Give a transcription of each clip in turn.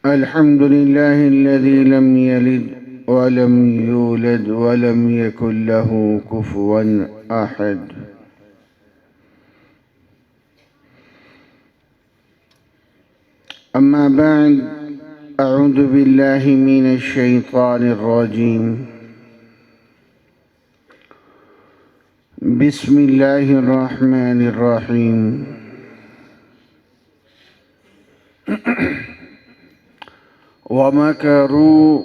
الحمد لله الذي لم يلد ولم يولد ولم يكن له كفوا أحد. أما بعد، أعوذ بالله من الشيطان الرجيم. بسم الله الرحمن الرحيم. ومكروا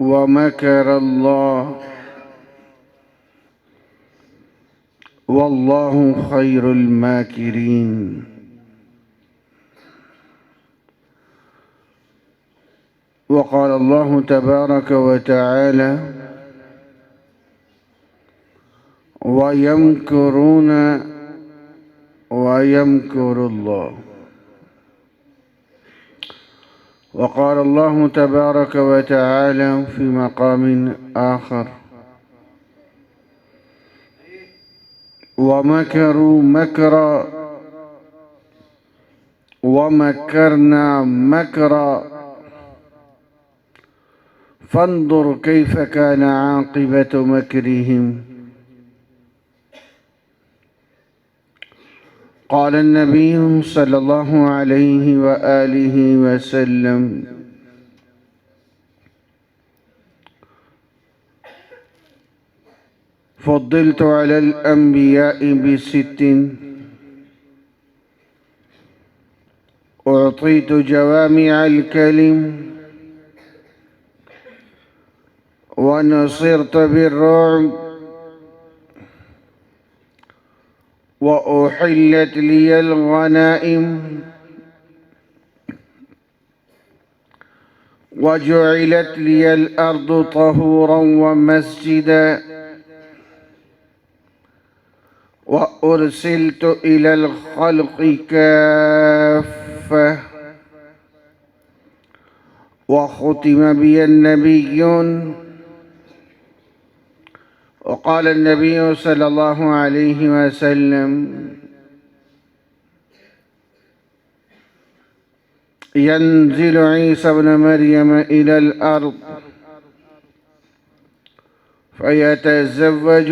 ومكر الله والله خير الماكرين. وقال الله تبارك وتعالى: ويمكرون ويمكر الله. وقال الله تبارك وتعالى في مقام آخر: ومكروا مكرا ومكرنا مكرا فانظر كيف كان عاقبة مكرهم. قال النبي صلى الله عليه وآله وسلم: فضلت على الأنبياء بست: أعطيت جوامع الكلم، ونصرت بالرعب، وأحلت لي الغنائم، وجعلت لي الأرض طهورا ومسجدا، وأرسلت إلى الخلق كافة، وختم بي النبيون. وقال النبي صلى الله عليه وسلم: ينزل عيسى ابن مريم إلى الأرض فيتزوج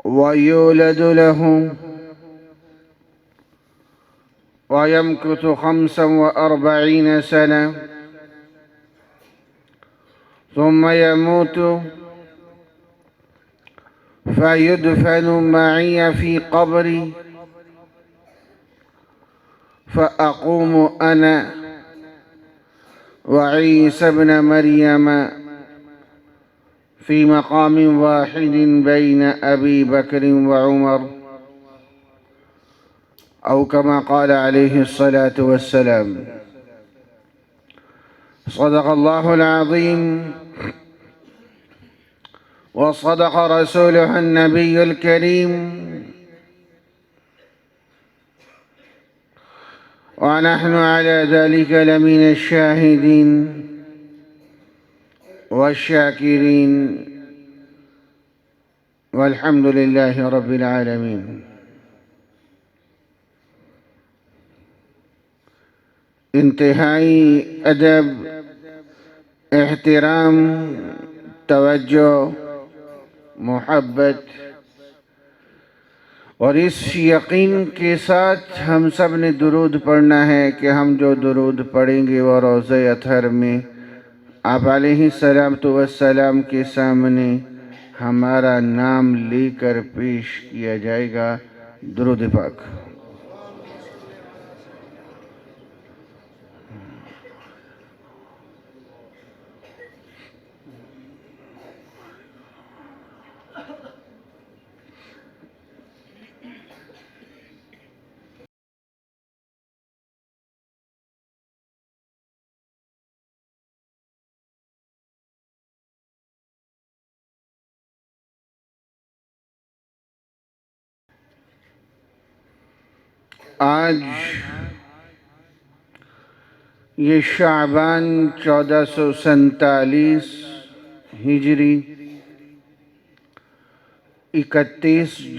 ويولد له، ويمكث 45 سنة، ثم يموت فيدفن معي في قبري، فأقوم أنا وعيسى ابن مريم في مقام واحد بين أبي بكر وعمر، أو كما قال عليه الصلاة والسلام. صدق الله العظيم، وصدق رسوله النبي الكريم، ونحن على ذلك لمن الشاهدين والشاكرين، والحمد لله رب العالمين. انتهائی ادب، احترام، توجہ، محبت اور اس یقین کے ساتھ ہم سب نے درود پڑھنا ہے کہ ہم جو درود پڑھیں گے وہ روضہ اطہر میں آپ علیہ السلام کے سامنے ہمارا نام لے کر پیش کیا جائے گا۔ درود پاک۔ آج یہ شعبان 1447 ہجری، 31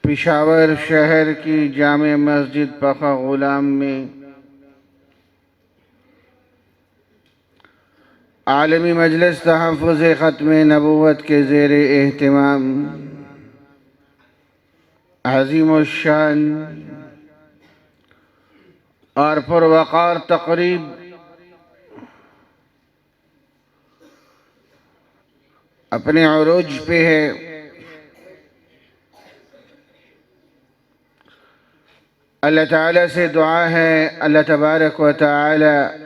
پشاور شہر کی جامع مسجد پخا غلام میں عالمی مجلس تحفظ ختم نبوت کے زیر اہتمام عظیم الشان اور پروقار تقریب اپنے عروج پہ ہے۔ اللہ تعالیٰ سے دعا ہے اللہ تبارک و تعالی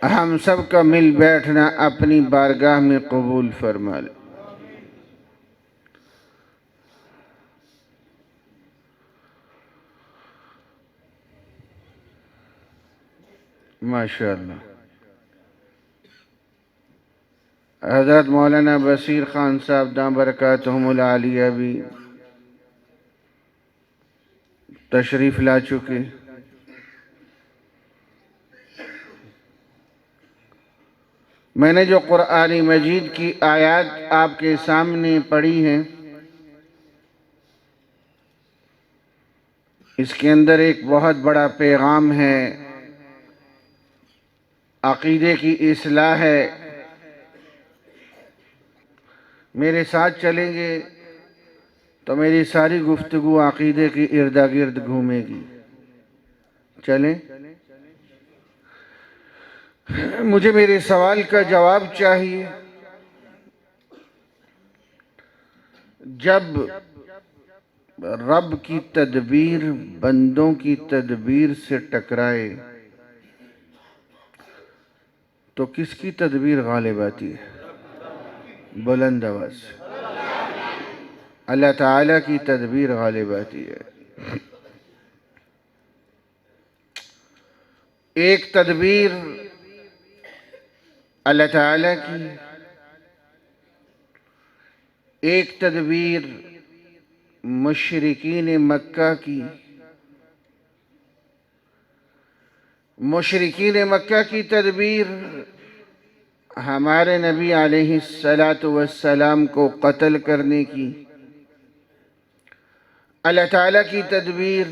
ہم سب کا مل بیٹھنا اپنی بارگاہ میں قبول فرما لے۔ ماشاءاللہ حضرت مولانا بصیر خان صاحب دام برکاتہم العالیہ بھی تشریف لا چکے۔ میں نے جو قرآن مجید کی آیات آپ کے سامنے پڑھی ہیں، اس کے اندر ایک بہت بڑا پیغام ہے، عقیدے کی اصلاح ہے۔ میرے ساتھ چلیں گے تو میری ساری گفتگو عقیدے کی ارد گرد گھومے گی۔ چلیں؟ مجھے میرے سوال کا جواب چاہیے۔ جب رب کی تدبیر بندوں کی تدبیر سے ٹکرائے تو کس کی تدبیر غالب آتی ہے؟ بلند آواز سے۔ اللہ تعالیٰ کی تدبیر غالب آتی ہے۔ ایک تدبیر اللہ تعالیٰ کی، ایک تدبیر مشرکین مکہ کی۔ مشرکین مکہ کی تدبیر ہمارے نبی علیہ السلام کو قتل کرنے کی، اللہ تعالیٰ کی تدبیر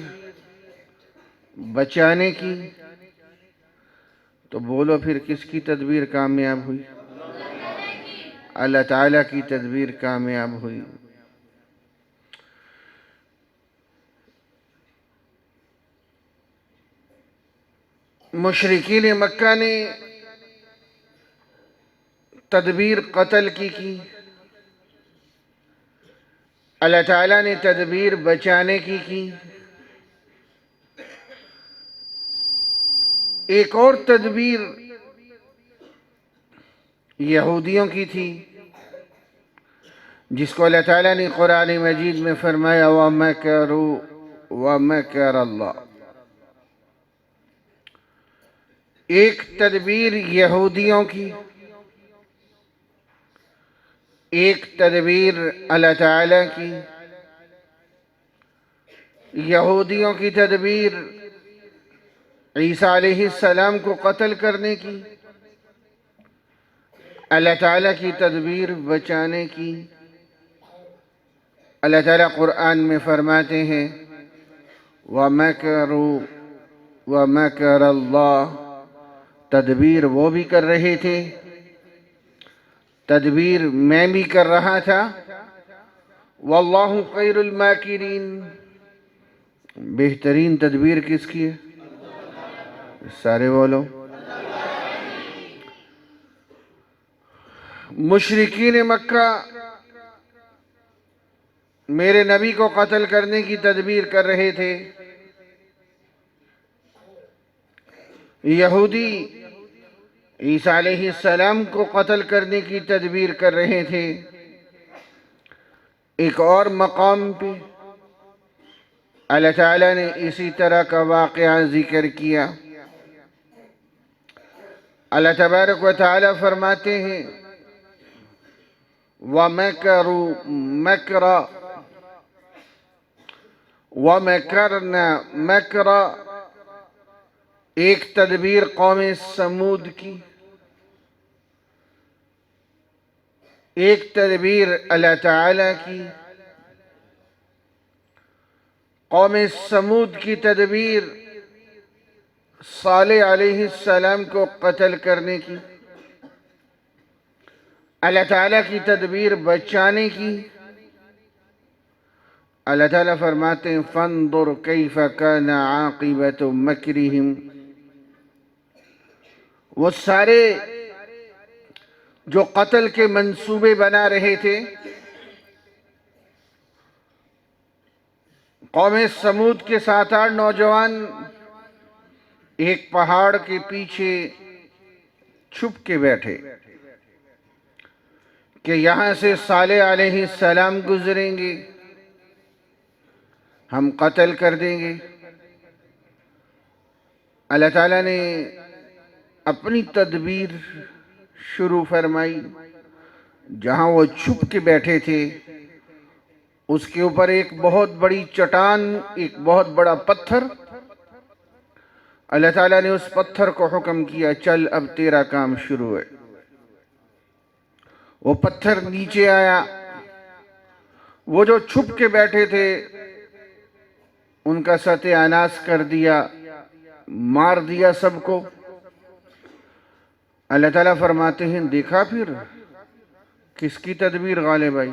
بچانے کی۔ تو بولو پھر کس کی تدبیر کامیاب ہوئی؟ اللہ تعالیٰ کی تدبیر کامیاب ہوئی۔ مشرکین مکہ نے تدبیر قتل کی، اللہ تعالیٰ نے تدبیر بچانے کی۔ ایک اور تدبیر یہودیوں کی تھی، جس کو اللہ تعالیٰ نے قرآن مجید میں فرمایا وَمَكَرُوا وَمَكَرَ اللَّهُ۔ ایک تدبیر یہودیوں کی، ایک تدبیر اللہ تعالیٰ کی۔ یہودیوں کی تدبیر عیسیٰ علیہ السلام کو قتل کرنے کی، اللہ تعالیٰ کی تدبیر بچانے کی۔ اللہ تعالیٰ قرآن میں فرماتے ہیں وَمَكَرُوا وَمَكَرَ اللَّهُ۔ تدبیر وہ بھی کر رہے تھے، تدبیر میں بھی کر رہا تھا۔ وَاللَّهُ خَيْرُ الْمَاكِرِينَ۔ بہترین تدبیر کس کی ہے؟ سارے بولو۔ مشرکین مکہ میرے نبی کو قتل کرنے کی تدبیر کر رہے تھے، یہودی عیسیٰ علیہ السلام کو قتل کرنے کی تدبیر کر رہے تھے۔ ایک اور مقام پہ اللہ تعالیٰ نے اسی طرح کا واقعہ ذکر کیا۔ اللہ تبارک و تعالیٰ فرماتے ہیں وَمَكَرُوا مَكْرًا وَمَكَرْنَا مَكْرًا۔ ایک تدبیر قوم سمود کی، ایک تدبیر اللہ تعالیٰ کی، قوم سمود کی تدبیر صالح علیہ السلام کو قتل کرنے کی، اللہ تعالیٰ کی تدبیر بچانے کی۔ اللہ تعالیٰ فرماتے ہیں فانظر کیف کان عاقبۃ مکرہم، وہ سارے جو قتل کے منصوبے بنا رہے تھے، قوم سمود کے 7-8 نوجوان ایک پہاڑ کے پیچھے چھپ کے بیٹھے کہ یہاں سے صالح علیہ السلام گزریں گے، ہم قتل کر دیں گے۔ اللہ تعالیٰ نے اپنی تدبیر شروع فرمائی۔ جہاں وہ چھپ کے بیٹھے تھے اس کے اوپر ایک بہت بڑی چٹان، ایک بہت بڑا پتھر، اللہ تعالیٰ نے اس پتھر کو حکم کیا چل اب تیرا کام شروع ہے۔ وہ پتھر نیچے آیا، وہ جو چھپ کے بیٹھے تھے ان کا ستیہ ناش کر دیا، مار دیا سب کو۔ اللہ تعالیٰ فرماتے ہیں دیکھا پھر کس کی تدبیر غالب آئی؟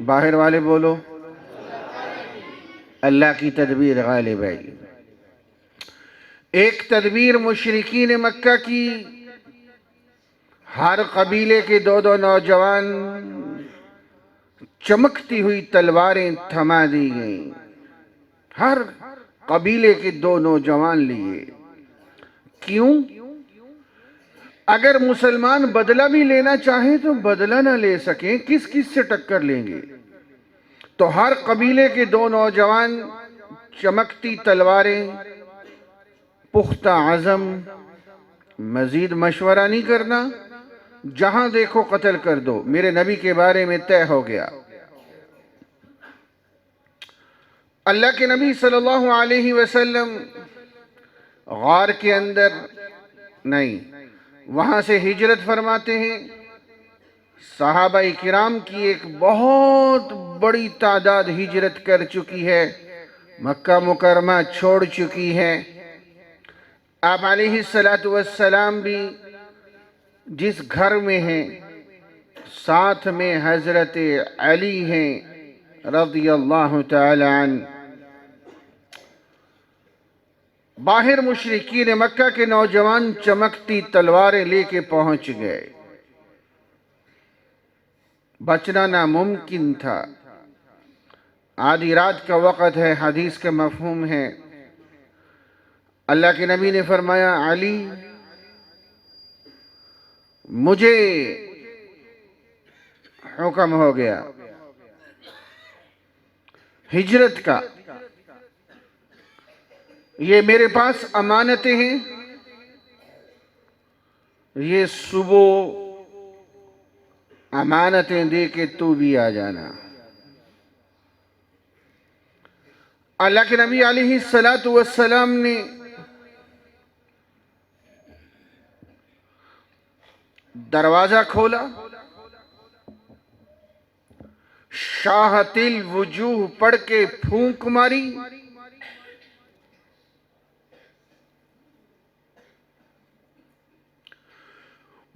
باہر والے بولو، اللہ کی تدبیر غالب آئی۔ ایک تدبیر مشرکین مکہ کی، ہر قبیلے کے 2 نوجوان چمکتی ہوئی تلواریں تھما دی گئیں، ہر قبیلے کے 2 نوجوان لیے۔ کیوں؟ اگر مسلمان بدلہ بھی لینا چاہیں تو بدلہ نہ لے سکیں، کس سے ٹکر لیں گے؟ تو ہر قبیلے کے 2 نوجوان، چمکتی تلواریں، پختہ عزم، مزید مشورہ نہیں کرنا، جہاں دیکھو قتل کر دو، میرے نبی کے بارے میں طے ہو گیا۔ اللہ کے نبی صلی اللہ علیہ وسلم غار کے اندر نہیں، وہاں سے ہجرت فرماتے ہیں۔ صحابہ کرام کی ایک بہت بڑی تعداد ہجرت کر چکی ہے، مکہ مکرمہ چھوڑ چکی ہے۔ آپ علیہ السلام بھی جس گھر میں ہیں، ساتھ میں حضرت علی ہیں رضی اللہ تعالی عنہ۔ باہر مشرکین مکہ کے نوجوان چمکتی تلواریں لے کے پہنچ گئے، بچنا ناممکن تھا۔ آدھی رات کا وقت ہے، حدیث کا مفہوم ہے۔ اللہ کے نبی نے فرمایا علی مجھے حکم ہو گیا ہجرت کا، یہ میرے پاس امانتیں ہیں، یہ صبح امانتیں دے کے تو بھی آ جانا۔ اللہ کے نبی علیہ السلام نے دروازہ کھولا، شاہت الوجوہ پڑھ کے پھونک ماری،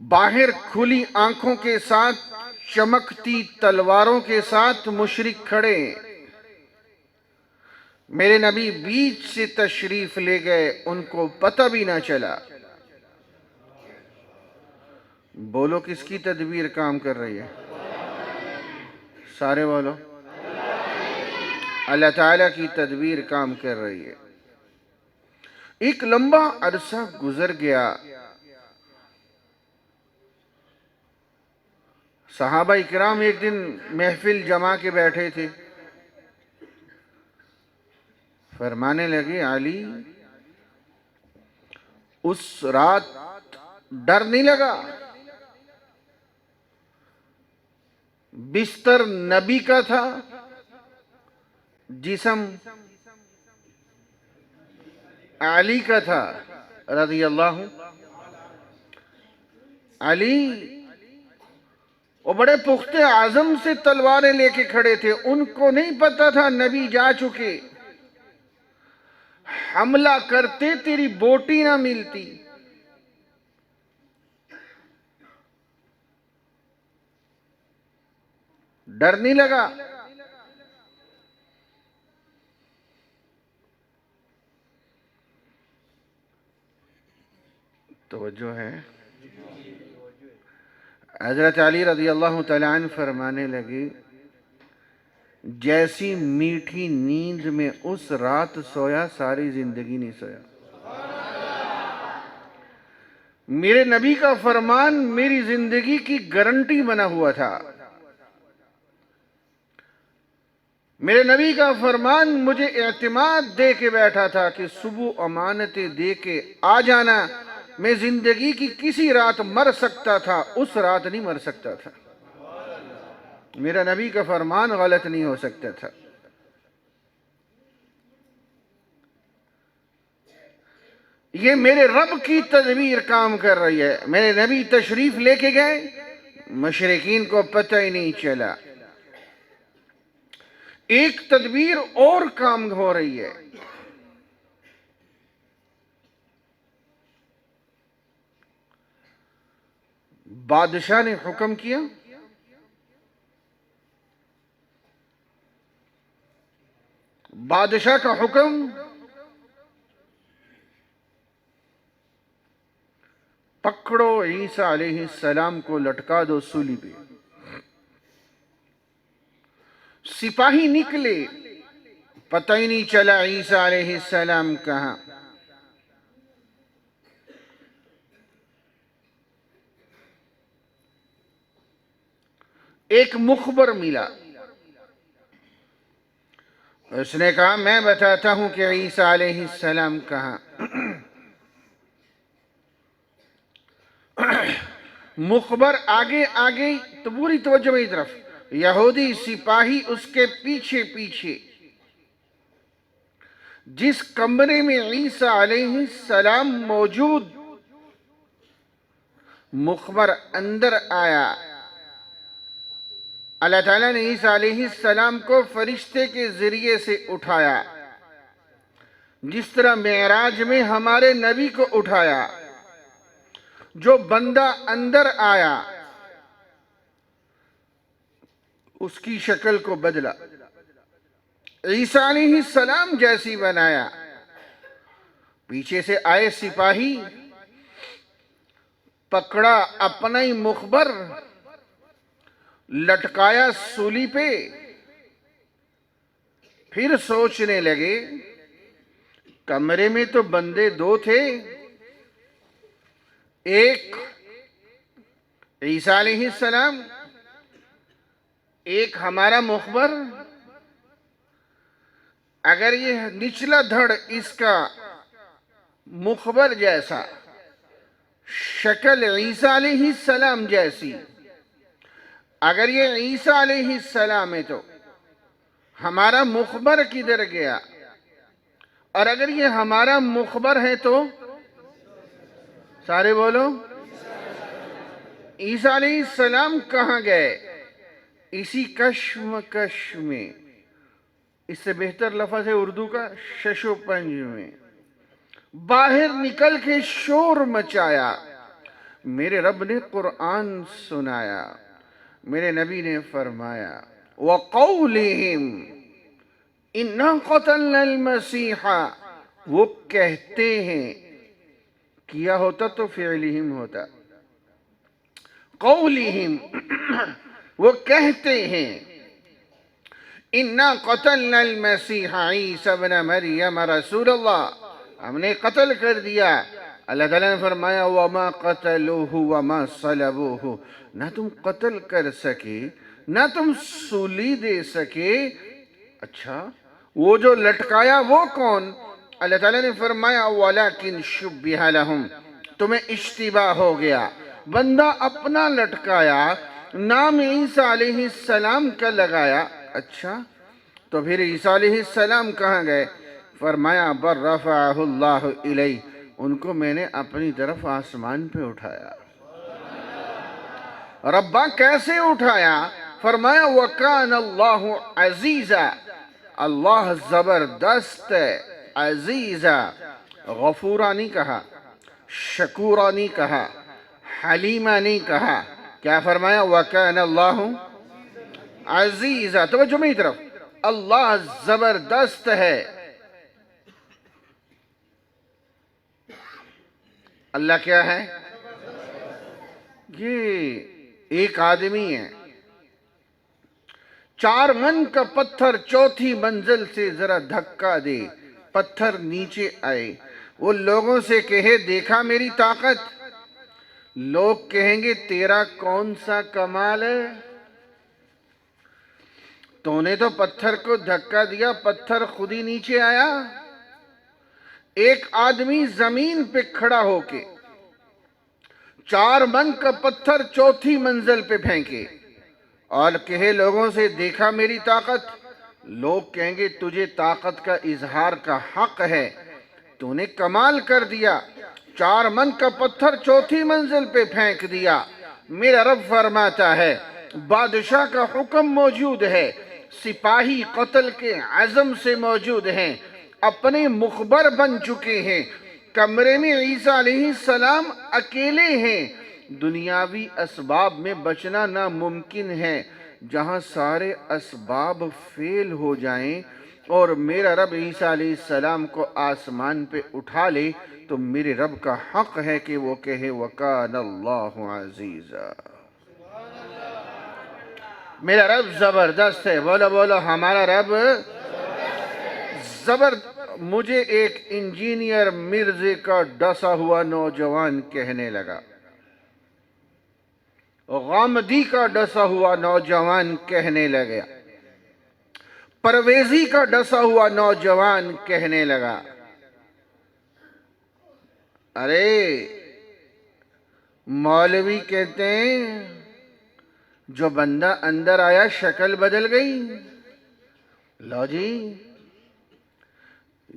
باہر کھلی آنکھوں کے ساتھ، چمکتی تلواروں کے ساتھ مشرک کھڑے۔ میرے نبی بیچ سے تشریف لے گئے، ان کو پتہ بھی نہ چلا۔ بولو کس کی تدبیر کام کر رہی ہے؟ سارے بولو، اللہ تعالیٰ کی تدبیر کام کر رہی ہے۔ ایک لمبا عرصہ گزر گیا، صحابہ کرام ایک دن محفل جما کے بیٹھے تھے، فرمانے لگے علی اس رات ڈر نہیں لگا؟ بستر نبی کا تھا، جسم علی کا تھا رضی اللہ۔ علی وہ بڑے پختہ عزم سے تلواریں لے کے کھڑے تھے، ان کو نہیں پتا تھا نبی جا چکے، حملہ کرتے تیری بوٹی نہ ملتی۔ ڈر نہیں لگا؟ توجہ ہے؟ حضرت علی رضی اللہ تعالیٰ عنہ فرمانے لگے، جیسی میٹھی نیند میں اس رات سویا ساری زندگی نہیں سویا۔ میرے نبی کا فرمان میری زندگی کی گارنٹی بنا ہوا تھا، میرے نبی کا فرمان مجھے اعتماد دے کے بیٹھا تھا کہ صبح امانتیں دے کے آ جانا، میں زندگی کی کسی رات مر سکتا تھا، اس رات نہیں مر سکتا تھا۔ میرا نبی کا فرمان غلط نہیں ہو سکتا تھا۔ یہ میرے رب کی تدبیر کام کر رہی ہے۔ میرے نبی تشریف لے کے گئے، مشرکین کو پتہ ہی نہیں چلا۔ ایک تدبیر اور کام ہو رہی ہے۔ بادشاہ نے حکم کیا، بادشاہ کا حکم، پکڑو عیسیٰ علیہ السلام کو لٹکا دو سولی پہ۔ سپاہی نکلے، پتہ ہی نہیں چلا عیسیٰ علیہ السلام کہاں۔ ایک مخبر ملا، اس نے کہا میں بتاتا ہوں کہ عیسیٰ علیہ السلام کہاں۔ مخبر آگے آگے تو پوری توجہ میری طرف، یہودی سپاہی اس کے پیچھے پیچھے۔ جس کمرے میں عیسیٰ علیہ السلام موجود، مخبر اندر آیا۔ اللہ تعالیٰ نے عیسیٰ علیہ السلام کو فرشتے کے ذریعے سے اٹھایا، جس طرح معراج میں ہمارے نبی کو اٹھایا۔ جو بندہ اندر آیا اس کی شکل کو بدلا، عیسیٰ علیہ السلام جیسی بنایا۔ پیچھے سے آئے سپاہی، پکڑا اپنا ہی مخبر، لٹکایا سولی پہ۔ پھر سوچنے لگے، کمرے میں تو بندے دو تھے، ایک عیسیٰ علیہ السلام، ایک ہمارا مخبر۔ اگر یہ نچلا دھڑ اس کا مخبر جیسا، شکل عیسیٰ علیہ السلام جیسی، اگر یہ عیسیٰ علیہ السلام ہے تو ہمارا مخبر کدھر گیا؟ اور اگر یہ ہمارا مخبر ہے تو سارے بولو، عیسیٰ علیہ السلام کہاں گئے؟ اسی کشمکش میں، اس سے بہتر لفظ ہے اردو کا شش و پنج میں، باہر نکل کے شور مچایا۔ میرے رب نے قرآن سنایا، میرے نبی نے فرمایا وَقَوْلِهِمْ إِنَّا قَتَلْنَا الْمَسِيحَ، وہ کہتے ہیں، کیا ہوتا تو فعلہم ہوتا، قولہم وہ کہتے ہیں، اِنَّا قَتَلْنَا الْمَسِيحَ عِيسَى ابْنَ مَرْيَمَ رسول اللہ، ہم نے قتل کر دیا۔ اللہ تعالیٰ نے فرمایا وَمَا قَتَلُوهُ وَمَا صَلَبُوهُ، نہ تم قتل کر سکے نہ تم سولی دے سکے۔ اچھا وہ جو لٹکایا وہ کون؟ اللہ تعالیٰ نے فرمایا وَلَكِنْ شُبِّهَ لَهُمْ، تمہیں اشتباہ ہو گیا، بندہ اپنا لٹکایا، نام عیسیٰ علیہ السلام کا لگایا۔ اچھا تو پھر عیسیٰ علیہ السلام کہاں گئے؟ فرمایا بر رفعہ اللہ الیہ، ان کو میں نے اپنی طرف آسمان پہ اٹھایا۔ ربا کیسے اٹھایا؟ فرمایا وَكَانَ اللَّهُ عَزِيزًا، اللہ زبردست ہے، عزیزہ، غفورہ نہیں کہا، شکورہ نہیں کہا، حلیمہ نہیں کہا، کیا فرمایا؟ وَكَانَ اللَّهُ عزیزہ۔ توجہ میری طرف، اللہ زبردست ہے۔ اللہ کیا ہے؟ یہ ایک آدمی ہے، 4 من کا پتھر چوتھی منزل سے ذرا دھکا دے، پتھر نیچے آئے، وہ لوگوں سے کہے دیکھا میری طاقت، لوگ کہیں گے تیرا کون سا کمال ہے؟ تو نے تو پتھر کو دھکا دیا، پتھر خود ہی نیچے آیا۔ ایک آدمی زمین پہ کھڑا ہو کے 4 من کا پتھر چوتھی منزل پہ پھینکے اور کہے لوگوں سے دیکھا میری طاقت، لوگ کہیں گے تجھے طاقت کا اظہار کا حق ہے، تو نے کمال کر دیا، 4 من کا پتھر چوتھی منزل پہ پھینک دیا۔ میرا رب فرماتا ہے بادشاہ کا حکم موجود ہے، سپاہی قتل کے عزم سے موجود ہیں، اپنے مخبر بن چکے ہیں، کمرے میں عیسیٰ علیہ السلام اکیلے ہیں، دنیاوی اسباب میں بچنا ناممکن ہے، جہاں سارے اسباب فیل ہو جائیں اور میرا رب عیسیٰ علیہ السلام کو آسمان پہ اٹھا لے تو میرے رب کا حق ہے کہ وہ کہے وَكَانَ اللَّهُ عَزِيزًا۔ میرا رب زبردست ہے، بولو بولو ہمارا رب مجھے ایک انجینئر مرزے کا ڈسا ہوا نوجوان کہنے لگا، غامدی کا ڈسا ہوا نوجوان کہنے لگا، پرویزی کا ڈسا ہوا نوجوان کہنے لگا، ارے مولوی کہتے ہیں جو بندہ اندر آیا شکل بدل گئی۔ لو جی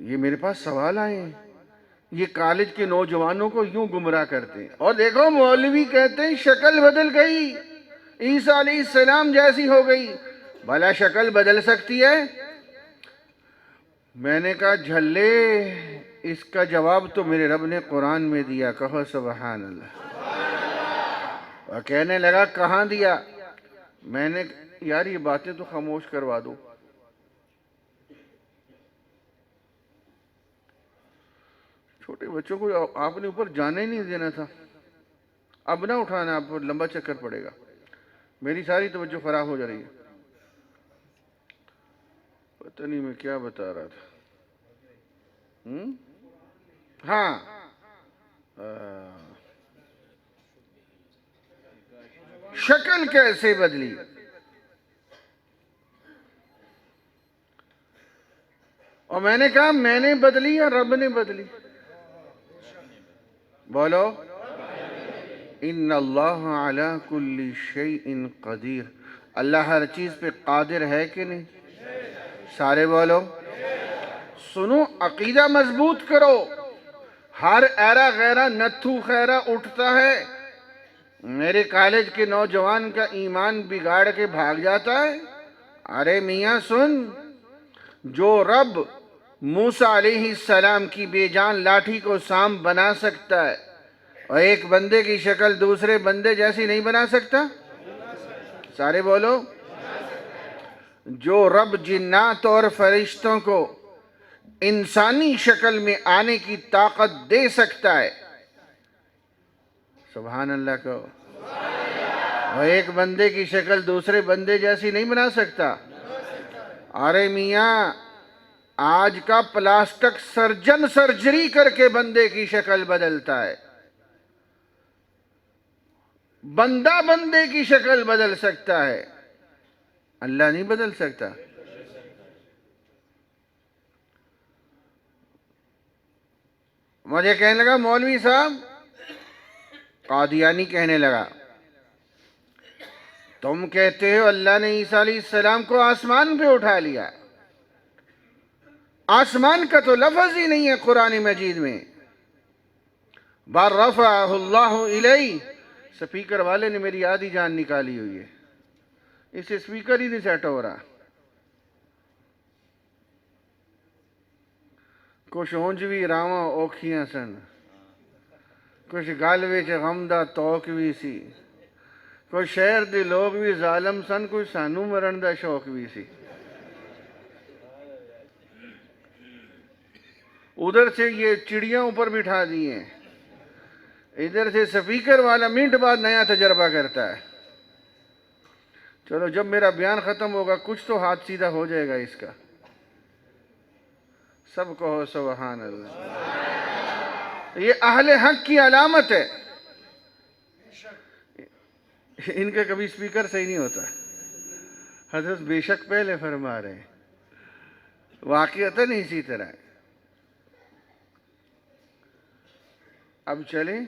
یہ میرے پاس سوال آئے ہیں، یہ کالج کے نوجوانوں کو یوں گمراہ کرتے ہیں، اور دیکھو مولوی کہتے ہیں شکل بدل گئی، عیسیٰ علیہ السلام جیسی ہو گئی۔ بھلا شکل بدل سکتی ہے؟ میں نے کہا جھلے اس کا جواب تو میرے رب نے قرآن میں دیا، کہو سبحان اللہ۔ اور کہنے لگا کہاں دیا؟ میں نے یار یہ باتیں تو خاموش کروا دو، چھوٹے بچوں کو آپ نے اوپر جانے ہی نہیں دینا تھا، اب نہ اٹھانا، آپ پر لمبا چکر پڑے گا۔ میری ساری توجہ خراب ہو جا رہی ہے، پتہ نہیں میں کیا بتا رہا تھا۔ ہاں شکل کیسے بدلی؟ اور میں نے کہا میں نے بدلی یا رب نے بدلی؟ بولو ان اللہ علی کل شیء قدیر، اللہ ہر چیز پہ قادر ہے کہ نہیں؟ سارے بولو سنو، عقیدہ مضبوط کرو۔ ہر ایرا غیرہ نتھو خیرہ اٹھتا ہے، میرے کالج کے نوجوان کا ایمان بگاڑ کے بھاگ جاتا ہے۔ ارے میاں سن، جو رب موسیٰ علیہ السلام کی بے جان لاٹھی کو سام بنا سکتا ہے اور ایک بندے کی شکل دوسرے بندے جیسی نہیں بنا سکتا؟ سارے بولو جو رب جنات اور فرشتوں کو انسانی شکل میں آنے کی طاقت دے سکتا ہے، سبحان اللہ کہو، اور ایک بندے کی شکل دوسرے بندے جیسی نہیں بنا سکتا؟ ارے میاں آج کا پلاسٹک سرجن سرجری کر کے بندے کی شکل بدلتا ہے، بندہ بندے کی شکل بدل سکتا ہے، اللہ نہیں بدل سکتا۔ مجھے کہنے لگا مولوی صاحب، قادیانی کہنے لگا تم کہتے ہو اللہ نے عیسیٰ علیہ السلام کو آسمان پہ اٹھا لیا، آسمان کا تو لفظ ہی نہیں ہے قرآن مجید میں، بل رفعہ اللہ الیہ، سپیکر والے نے میری آدھی جان نکالی ہوئی ہے، اسے سپیکر ہی نہیں سیٹ ہو رہا. کچھ اونج بھی راواں اوکھیاں سن، کچھ گل وچ غم دا توک بھی سی، کوئی شہر دے لوگ بھی ظالم سن، کوئی سانو مرن دا شوق بھی سی. ادھر سے یہ چڑیاں اوپر بٹھا دی ہیں، ادھر سے سپیکر والا منٹ بعد نیا تجربہ کرتا ہے. چلو جب میرا بیان ختم ہوگا کچھ تو ہاتھ سیدھا ہو جائے گا اس کا. سب کہو سبحان اللہ. یہ اہل حق کی علامت ہے. ان کا کبھی سپیکر صحیح نہیں ہوتا. حضرت بے شک پہلے فرما رہے ہیں، واقعتاً اسی طرح ہے. اب چلیں،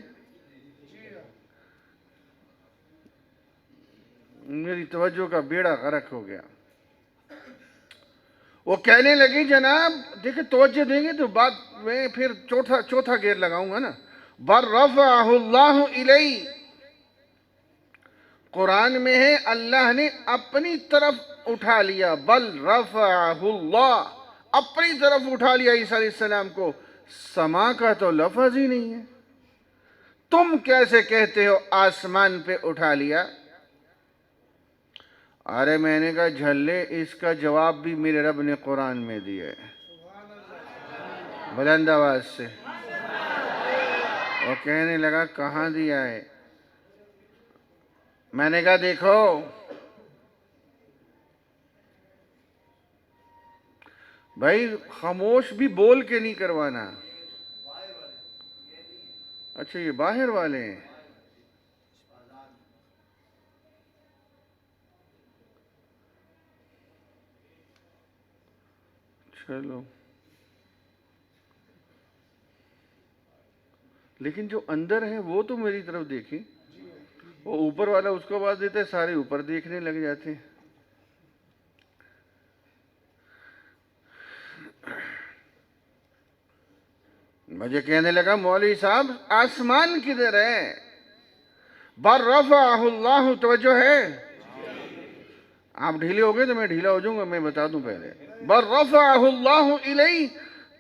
میری توجہ کا بیڑا غرق ہو گیا. وہ کہنے لگی جناب دیکھیں توجہ دیں گے تو بات میں پھر چوتھا گیئر لگاؤں گا نا. بر رفعہ اللہ الی، قرآن میں ہے اللہ نے اپنی طرف اٹھا لیا. بل رفعہ اللہ، اپنی طرف اٹھا لیا عیسیٰ علیہ السلام کو. سما کا تو لفظ ہی نہیں ہے. تم کیسے کہتے ہو آسمان پہ اٹھا لیا؟ ارے میں نے کہا جھلے اس کا جواب بھی میرے رب نے قرآن میں دیا ہے بلند آواز سے. وہ کہنے لگا کہاں دیا ہے؟ میں نے کہا دیکھو بھائی خاموش بھی بول کے نہیں کروانا. اچھا یہ باہر والے ہیں. چلو لیکن جو اندر ہے وہ تو میری طرف دیکھیں. وہ اوپر والا اس کو آواز دیتا ہے، سارے اوپر دیکھنے لگ جاتے ہیں. مجھے کہنے لگا مولوی صاحب آسمان کدھر ہے؟ بر رفعہ اللہ، توجہ ہے؟ آپ ڈھیلے ہو گئے تو میں ڈھیلا ہو جاؤں گا. میں بتا دوں پہلے. بر رفعہ اللہ الی،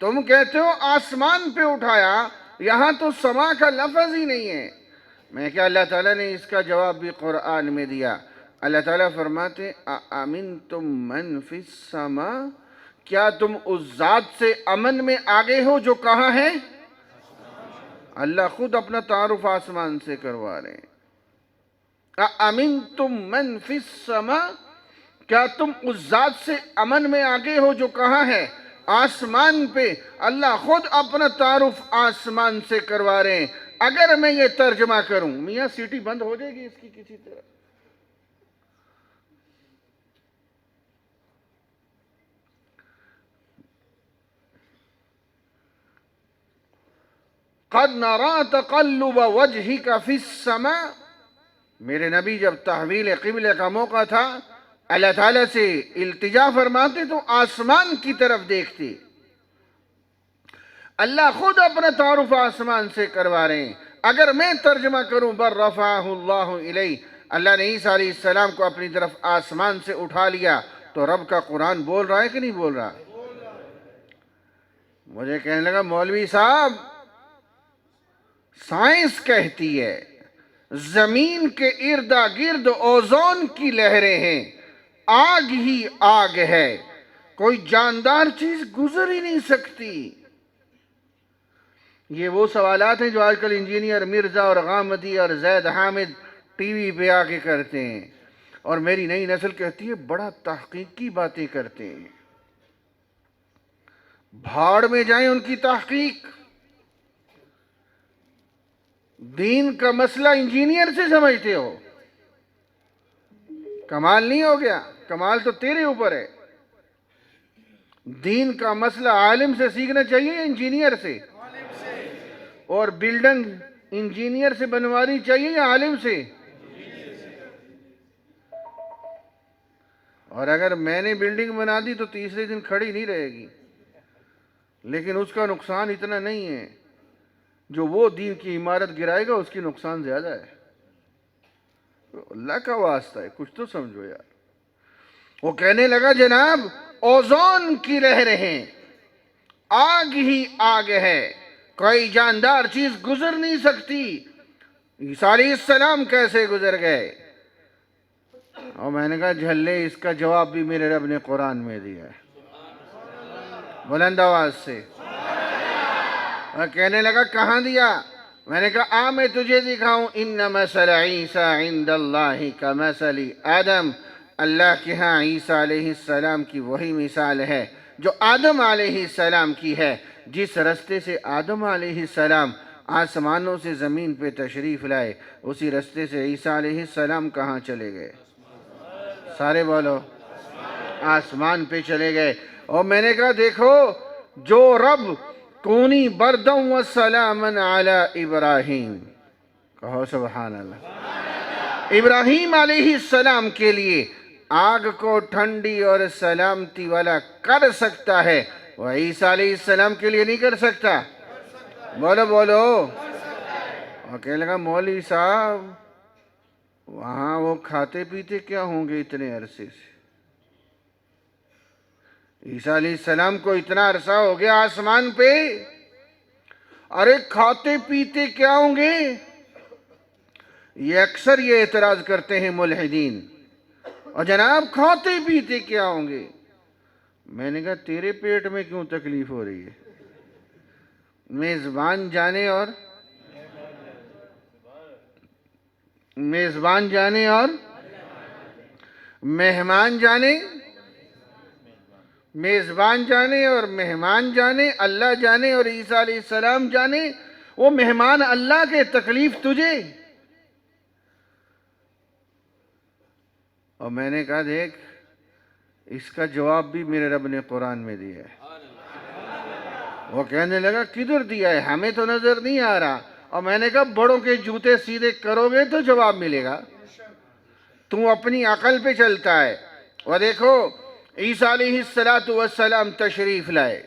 تم کہتے ہو آسمان پہ اٹھایا، یہاں تو سما کا لفظ ہی نہیں ہے. میں کہا اللہ تعالیٰ نے اس کا جواب بھی قرآن میں دیا. اللہ تعالیٰ فرماتے اَأَمِنْتُم مَّن فِي السَّمَاءِ، کیا تم اس ذات سے امن میں آگے ہو جو کہاں ہے؟ اللہ خود اپنا تعارف آسمان سے کروا رہے ہیں. اَأَمِنْتُم مَّن فِي السَّمَاءِ، کیا تم اس ذات سے امن میں آگے ہو جو کہاں ہے؟ آسمان پہ. اللہ خود اپنا تعارف آسمان سے کروا رہے ہیں. اگر میں یہ ترجمہ کروں، میاں سیٹی بند ہو جائے گی اس کی کسی طرح. قَدْ نَرَا تَقَلُّبَ وَجْهِكَ فِي السَّمَاءِ. میرے نبی جب تحویل قبلے کا موقع تھا اللہ تعالیٰ سے التجا فرماتے تو آسمان کی طرف دیکھتے. اللہ خود اپنا تعارف آسمان سے کروا رہے ہیں. اگر میں ترجمہ کروں بر رفعہ اللہ الی، اللہ نے عیسیٰ علیہ السلام کو اپنی طرف آسمان سے اٹھا لیا، تو رب کا قرآن بول رہا ہے کہ نہیں بول رہا؟ مجھے کہنے لگا مولوی صاحب سائنس کہتی ہے زمین کے اردا گرد اوزون کی لہریں ہیں، آگ ہی آگ ہے، کوئی جاندار چیز گزر ہی نہیں سکتی. یہ وہ سوالات ہیں جو آج کل انجینئر مرزا اور غامدی اور زید حامد ٹی وی پہ آ کے کرتے ہیں، اور میری نئی نسل کہتی ہے بڑا تحقیقی باتیں کرتے ہیں. بھاڑ میں جائیں ان کی تحقیق. دین کا مسئلہ انجینئر سے سمجھتے ہو، کمال نہیں ہو گیا؟ کمال تو تیرے اوپر ہے. دین کا مسئلہ عالم سے سیکھنا چاہیے یا انجینئر سے؟ اور بلڈنگ انجینئر سے بنوانی چاہیے یا عالم سے؟ اور اگر میں نے بلڈنگ بنا دی تو تیسرے دن کھڑی نہیں رہے گی، لیکن اس کا نقصان اتنا نہیں ہے. جو وہ دین کی عمارت گرائے گا اس کی نقصان زیادہ ہے. اللہ کا واسطہ ہے، کچھ تو سمجھو یار۔ وہ کہنے لگا جناب اوزون کی لہریں ہیں، آگ ہی آگ ہے، کوئی جاندار چیز گزر نہیں سکتی، عیسیٰ علیہ السلام کیسے گزر گئے؟ اور میں نے کہا جھلے اس کا جواب بھی میرے رب نے قرآن میں دیا ہے، بلند آواز سے۔ اور کہنے لگا کہاں دیا؟ میں نے کہا میں تجھے دکھاؤں، ان مثل عیسیٰ عند اللہ کمثل آدم، اللہ کے ہاں عیسیٰ علیہ السلام کی وہی مثال ہے جو آدم علیہ السلام کی ہے۔ جس رستے سے آدم علیہ السلام آسمانوں سے زمین پہ تشریف لائے، اسی رستے سے عیسیٰ علیہ السلام کہاں چلے گئے؟ سارے بولو، آسمان پہ چلے گئے۔ اور میں نے کہا دیکھو، جو رب کونی بردم و سلامن علی ابراہیم، کہو سبحان اللہ، ابراہیم علیہ السلام کے لیے آگ کو ٹھنڈی اور سلامتی والا کر سکتا ہے، وہ عیسیٰ علیہ السلام کے لیے نہیں کر سکتا؟ بولو بولو۔ اور کہنے لگا مولوی صاحب وہاں وہ کھاتے پیتے کیا ہوں گے اتنے عرصے سے؟ عیسیٰ علیہ السلام کو اتنا عرصہ ہو گیا آسمان پہ، ارے کھاتے پیتے کیا ہوں گے؟ یہ اکثر یہ اعتراض کرتے ہیں ملحدین، اور جناب کھاتے پیتے کیا ہوں گے؟ میں نے کہا تیرے پیٹ میں کیوں تکلیف ہو رہی ہے؟ میزبان جانے اور میزبان جانے اور مہمان جانے، میزبان جانے اور مہمان جانے، اللہ جانے اور عیسیٰ علیہ السلام جانے، وہ مہمان اللہ کے تکلیف تجھے؟ اور میں نے کہا دیکھ اس کا جواب بھی میرے رب نے قرآن میں دیا ہے۔ وہ کہنے لگا کدھر دیا ہے؟ ہمیں تو نظر نہیں آ رہا۔ اور میں نے کہا بڑوں کے جوتے سیدھے کرو گے تو جواب ملے گا، تو اپنی عقل پہ چلتا ہے۔ وہ دیکھو عیسیٰ علیہ السلام تشریف لائے،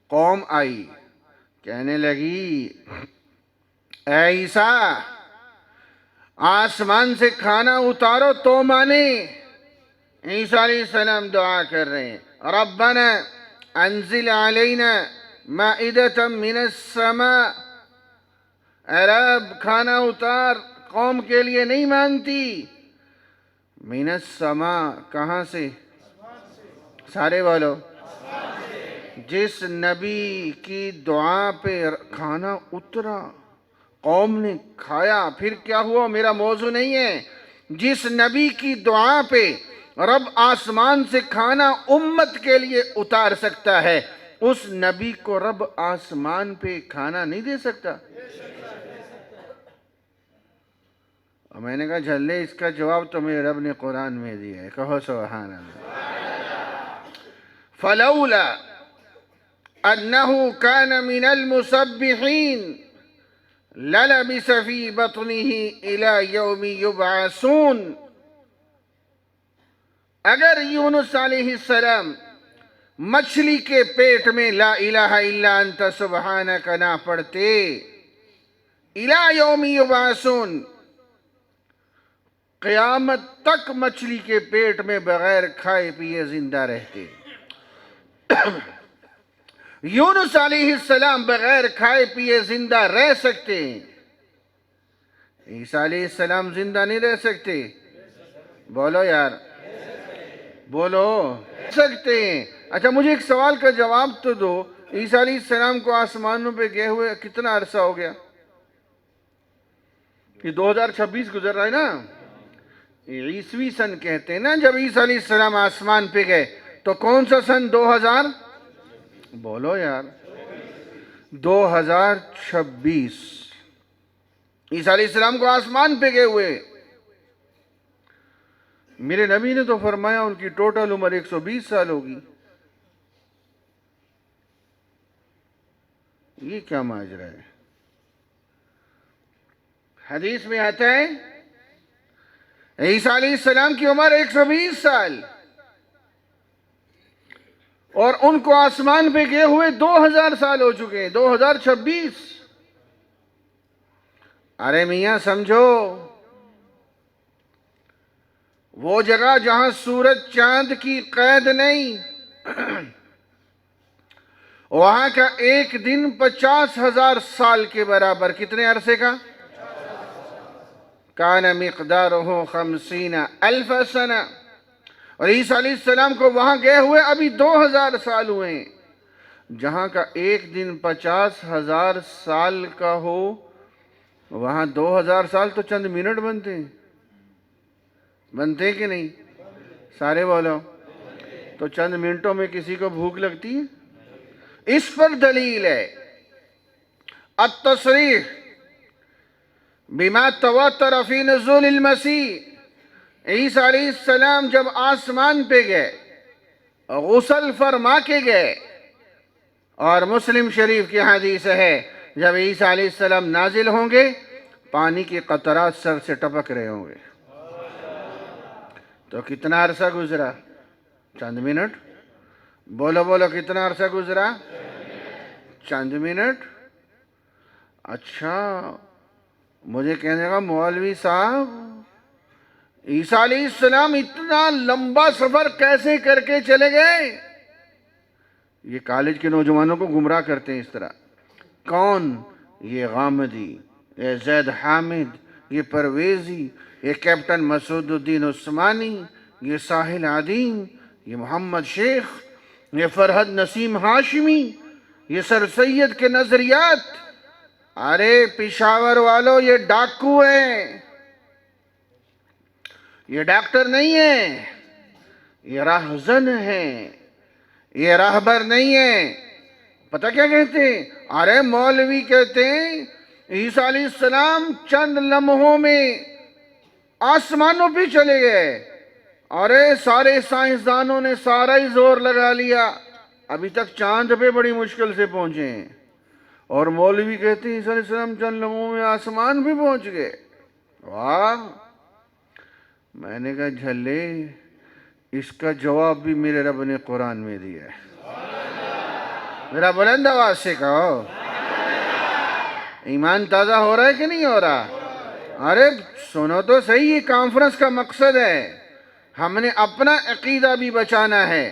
قوم آئی کہنے لگی اے عیسیٰ آسمان سے کھانا اتارو تو مانے۔ عیسیٰ علیہ السلام دعا کر رہے ہیں ربنا انزل علینا مائدۃ من السماء، اے رب کھانا اتار، قوم کے لیے نہیں مانگتی۔ من السماء کہاں سے؟ سارے بولو۔ جس نبی کی دعا پہ کھانا اترا، قوم نے کھایا، پھر کیا ہوا میرا موضوع نہیں ہے۔ جس نبی کی دعا پہ رب آسمان سے کھانا امت کے لیے اتار سکتا ہے، اس نبی کو رب آسمان پہ کھانا نہیں دے سکتا؟ اور میں نے کہا جھلے اس کا جواب تو میرے رب نے قرآن میں دیا ہے، کہو سبحان اللہ۔ فلولا انہ کان من المسبحین للبث فی بطنہ الی یوم یبعثون، اگر یونس علیہ السلام مچھلی کے پیٹ میں لا الہ الا انت سبحانک نہ پڑھتے، الی یوم یبعثون، قیامت تک مچھلی کے پیٹ میں بغیر کھائے پیے زندہ رہتے۔ یونس علیہ السلام بغیر کھائے پیے زندہ رہ سکتے ہیں، عیسیٰ علیہ السلام زندہ نہیں رہ سکتے؟ بولو یار، بولو، سکتے ہیں۔ اچھا مجھے ایک سوال کا جواب تو دو، عیسیٰ علیہ السلام کو آسمانوں پہ گئے ہوئے کتنا عرصہ ہو گیا؟ یہ 2026 گزر رہا ہے نا، عیسوی سن کہتے ہیں نا جب عیسیٰ علیہ السلام آسمان پہ گئے، تو کون سا سن؟ 2000؟ بولو یار، 2026 عیسیٰ علیہ السلام کو آسمان پہ گئے ہوئے۔ میرے نبی نے تو فرمایا ان کی ٹوٹل عمر 120 سال ہوگی۔ یہ کیا ماجرا ہے؟ حدیث میں آتا ہے عیسیٰ علیہ السلام کی عمر 120 سال، اور ان کو آسمان پہ گئے ہوئے 2000 سال ہو چکے ہیں، 2026۔ ارے میاں سمجھو، وہ جگہ جہاں سورج چاند کی قید نہیں، وہاں کا ایک دن 50,000 سال کے برابر، کتنے عرصے کا؟ کان مقدارہ 50,000 سنہ، اور عیسیٰ علیہ السلام کو وہاں گئے ہوئے ابھی 2,000 سال ہوئے ہیں۔ جہاں کا ایک دن 50,000 سال کا ہو، وہاں 2,000 سال تو چند منٹ بنتے ہیں، بنتے ہیں کہ نہیں؟ سارے بولو، تو چند منٹوں میں کسی کو بھوک لگتی ہے؟ اس پر دلیل ہے التصریح بما تواتر فی نزول المسیح۔ عیسیٰ علیہ السلام جب آسمان پہ گئے، غسل فرما کے گئے، اور مسلم شریف کی حدیث ہے جب عیسیٰ علیہ السلام نازل ہوں گے پانی کے قطرات سر سے ٹپک رہے ہوں گے، تو کتنا عرصہ گزرا؟ چند منٹ؟ بولو بولو، کتنا عرصہ گزرا؟ چند منٹ۔ اچھا، مجھے کہنے کا مولوی صاحب عیسیٰ علیہ السلام اتنا لمبا سفر کیسے کر کے چلے گئے؟ یہ کالج کے نوجوانوں کو گمراہ کرتے ہیں اس طرح۔ کون؟ یہ غامدی، یہ زید حامد، یہ پرویزی، یہ کیپٹن مسعود الدین عثمانی، یہ ساحل عدیم، یہ محمد شیخ، یہ فرحت نسیم ہاشمی، یہ سر سید کے نظریات۔ ارے پشاور والوں، یہ ڈاکو ہیں، یہ ڈاکٹر نہیں ہیں، یہ راہزن ہیں، یہ راہبر نہیں ہیں۔ پتہ کیا کہتے ہیں؟ ارے مولوی کہتے ہیں عیسیٰ علیہ السلام چند لمحوں میں آسمانوں پہ چلے گئے۔ ارے سارے سائنسدانوں نے سارا ہی زور لگا لیا، ابھی تک چاند پہ بڑی مشکل سے پہنچے ہیں، اور مولوی کہتے ہیں عیسیٰ علیہ السلام چند لمحوں میں آسمان پہ پہنچ گئے۔ واہ! میں نے کہا جھلے، اس کا جواب بھی میرے رب نے قرآن میں دیا ہے۔ میرا بلند آواز سے کہو، ایمان تازہ ہو رہا ہے کہ نہیں ہو رہا؟ ارے سنو تو صحیح، یہ کانفرنس کا مقصد ہے، ہم نے اپنا عقیدہ بھی بچانا ہے،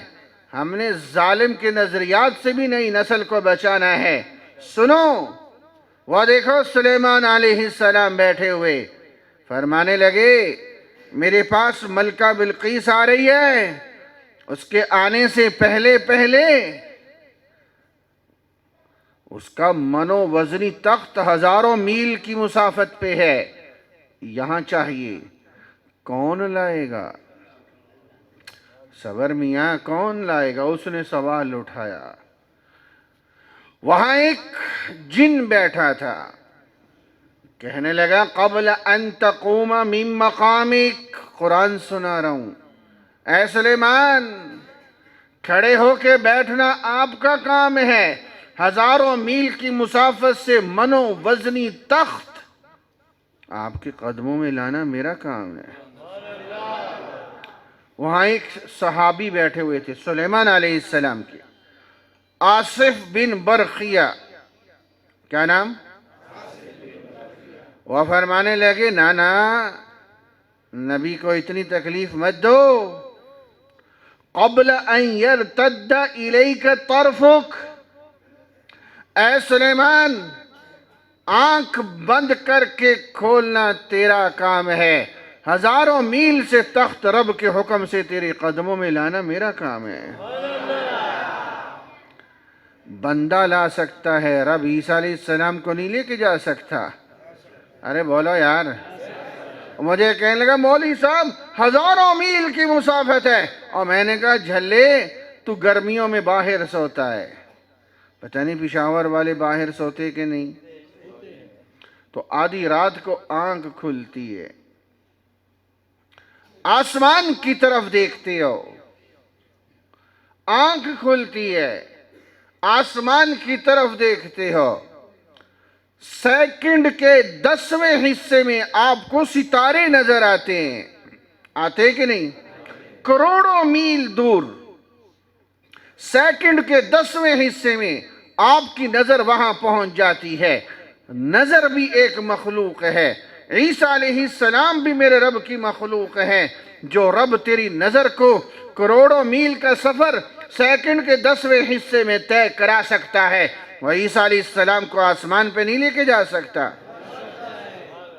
ہم نے ظالم کے نظریات سے بھی نئی نسل کو بچانا ہے۔ سنو، وہ دیکھو سلیمان علیہ السلام بیٹھے ہوئے فرمانے لگے میرے پاس ملکہ بلقیس آ رہی ہے، اس کے آنے سے پہلے پہلے اس کا منو وزنی تخت 1000 میل کی مسافت پہ ہے، یہاں چاہیے، کون لائے گا؟ صبر میاں، کون لائے گا؟ اس نے سوال اٹھایا۔ وہاں ایک جن بیٹھا تھا، کہنے لگا قبل ان تقوم من مقامک، قرآن سنا رہا ہوں، اے سلیمان کھڑے ہو کے بیٹھنا آپ کا کام ہے، 1000 میل کی مسافت سے منو وزنی تخت آپ کے قدموں میں لانا میرا کام ہے۔ وہاں ایک صحابی بیٹھے ہوئے تھے سلیمان علیہ السلام کے، آصف بن برقیہ، کیا نام؟ وہ فرمانے لگے نانا، نبی کو اتنی تکلیف مت دو، قبل ان یرتد الیک طرفک، اے سلیمان آنکھ بند کر کے کھولنا تیرا کام ہے، 1000 میل سے تخت رب کے حکم سے تیرے قدموں میں لانا میرا کام ہے۔ بندہ لا سکتا ہے، رب عیسیٰ علیہ السلام کو نہیں لے کے جا سکتا۔ ارے بولو یار، مجھے کہنے لگا مولوی صاحب 1000 میل کی مسافت ہے، اور میں نے کہا جھلے تو گرمیوں میں باہر سوتا ہے، پتہ نہیں پشاور والے باہر سوتے کہ نہیں، تو آدھی رات کو آنکھ کھلتی ہے، آسمان کی طرف دیکھتے ہو، آنکھ کھلتی ہے، آسمان کی طرف دیکھتے ہو، سیکنڈ کے 10ویں حصے میں آپ کو ستارے نظر آتے ہیں، آتے کہ نہیں؟ کروڑوں میل دور سیکنڈ کے 10ویں حصے میں آپ کی نظر وہاں پہنچ جاتی ہے۔ نظر بھی ایک مخلوق ہے، عیسیٰ علیہ السلام بھی میرے رب کی مخلوق ہے۔ جو رب تیری نظر کو کروڑوں میل کا سفر سیکنڈ کے 10ویں حصے میں طے کرا سکتا ہے، وہ عیسیٰ علیہ السلام کو آسمان پہ نہیں لے کے جا سکتا؟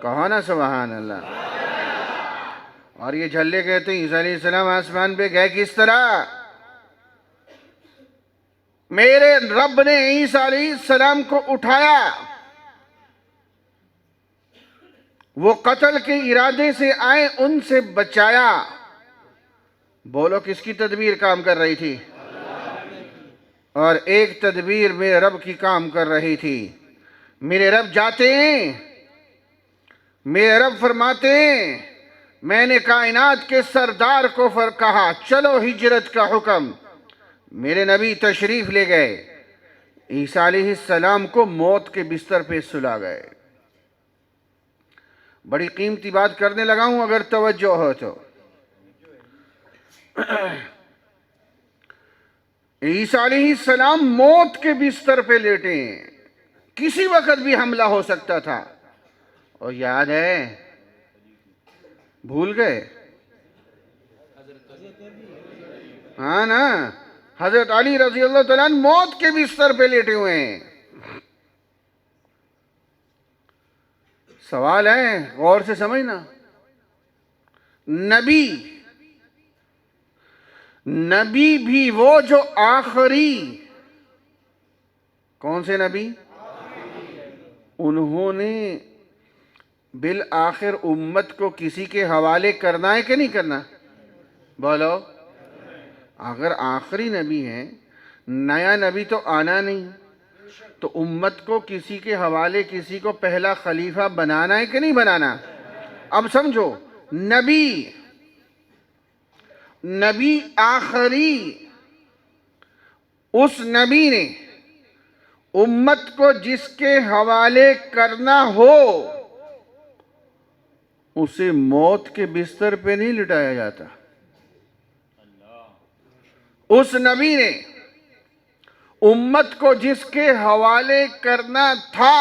کہو نا سبحان اللہ۔ اور یہ جھلے کہتے ہیں عیسیٰ علیہ السلام آسمان پہ گئے کس طرح؟ میرے رب نے عیسیٰ علیہ السلام کو اٹھایا، وہ قتل کے ارادے سے آئے، ان سے بچایا۔ بولو کس کی تدبیر کام کر رہی تھی؟ اور ایک تدبیر میرے رب کی کام کر رہی تھی۔ میرے رب جاتے ہیں، میرے رب فرماتے ہیں میں نے کائنات کے سردار کو کہا چلو ہجرت کا حکم، میرے نبی تشریف لے گئے، عیسیٰ علیہ السلام کو موت کے بستر پہ سلا گئے۔ بڑی قیمتی بات کرنے لگا ہوں، اگر توجہ ہو تو۔ عیسیٰ علیہ السلام موت کے بستر پہ لیٹے ہیں، کسی وقت بھی حملہ ہو سکتا تھا۔ اور یاد ہے، بھول گئے؟ ہاں نا، حضرت علی رضی اللہ تعالیٰ عنہ موت کے بستر پہ لیٹے ہوئے ہیں۔ سوال ہے، غور سے سمجھنا۔ نبی بھی وہ جو آخری، کون سے نبی؟ انہوں نے بالآخر امت کو کسی کے حوالے کرنا ہے کہ نہیں کرنا؟ بولو، اگر آخری نبی ہے، نیا نبی تو آنا نہیں، تو امت کو کسی کے حوالے، کسی کو پہلا خلیفہ بنانا ہے کہ نہیں بنانا؟ اب سمجھو، نبی آخری، اس نبی نے امت کو جس کے حوالے کرنا ہو اسے موت کے بستر پہ نہیں لٹایا جاتا۔ اس نبی نے امت کو جس کے حوالے کرنا تھا،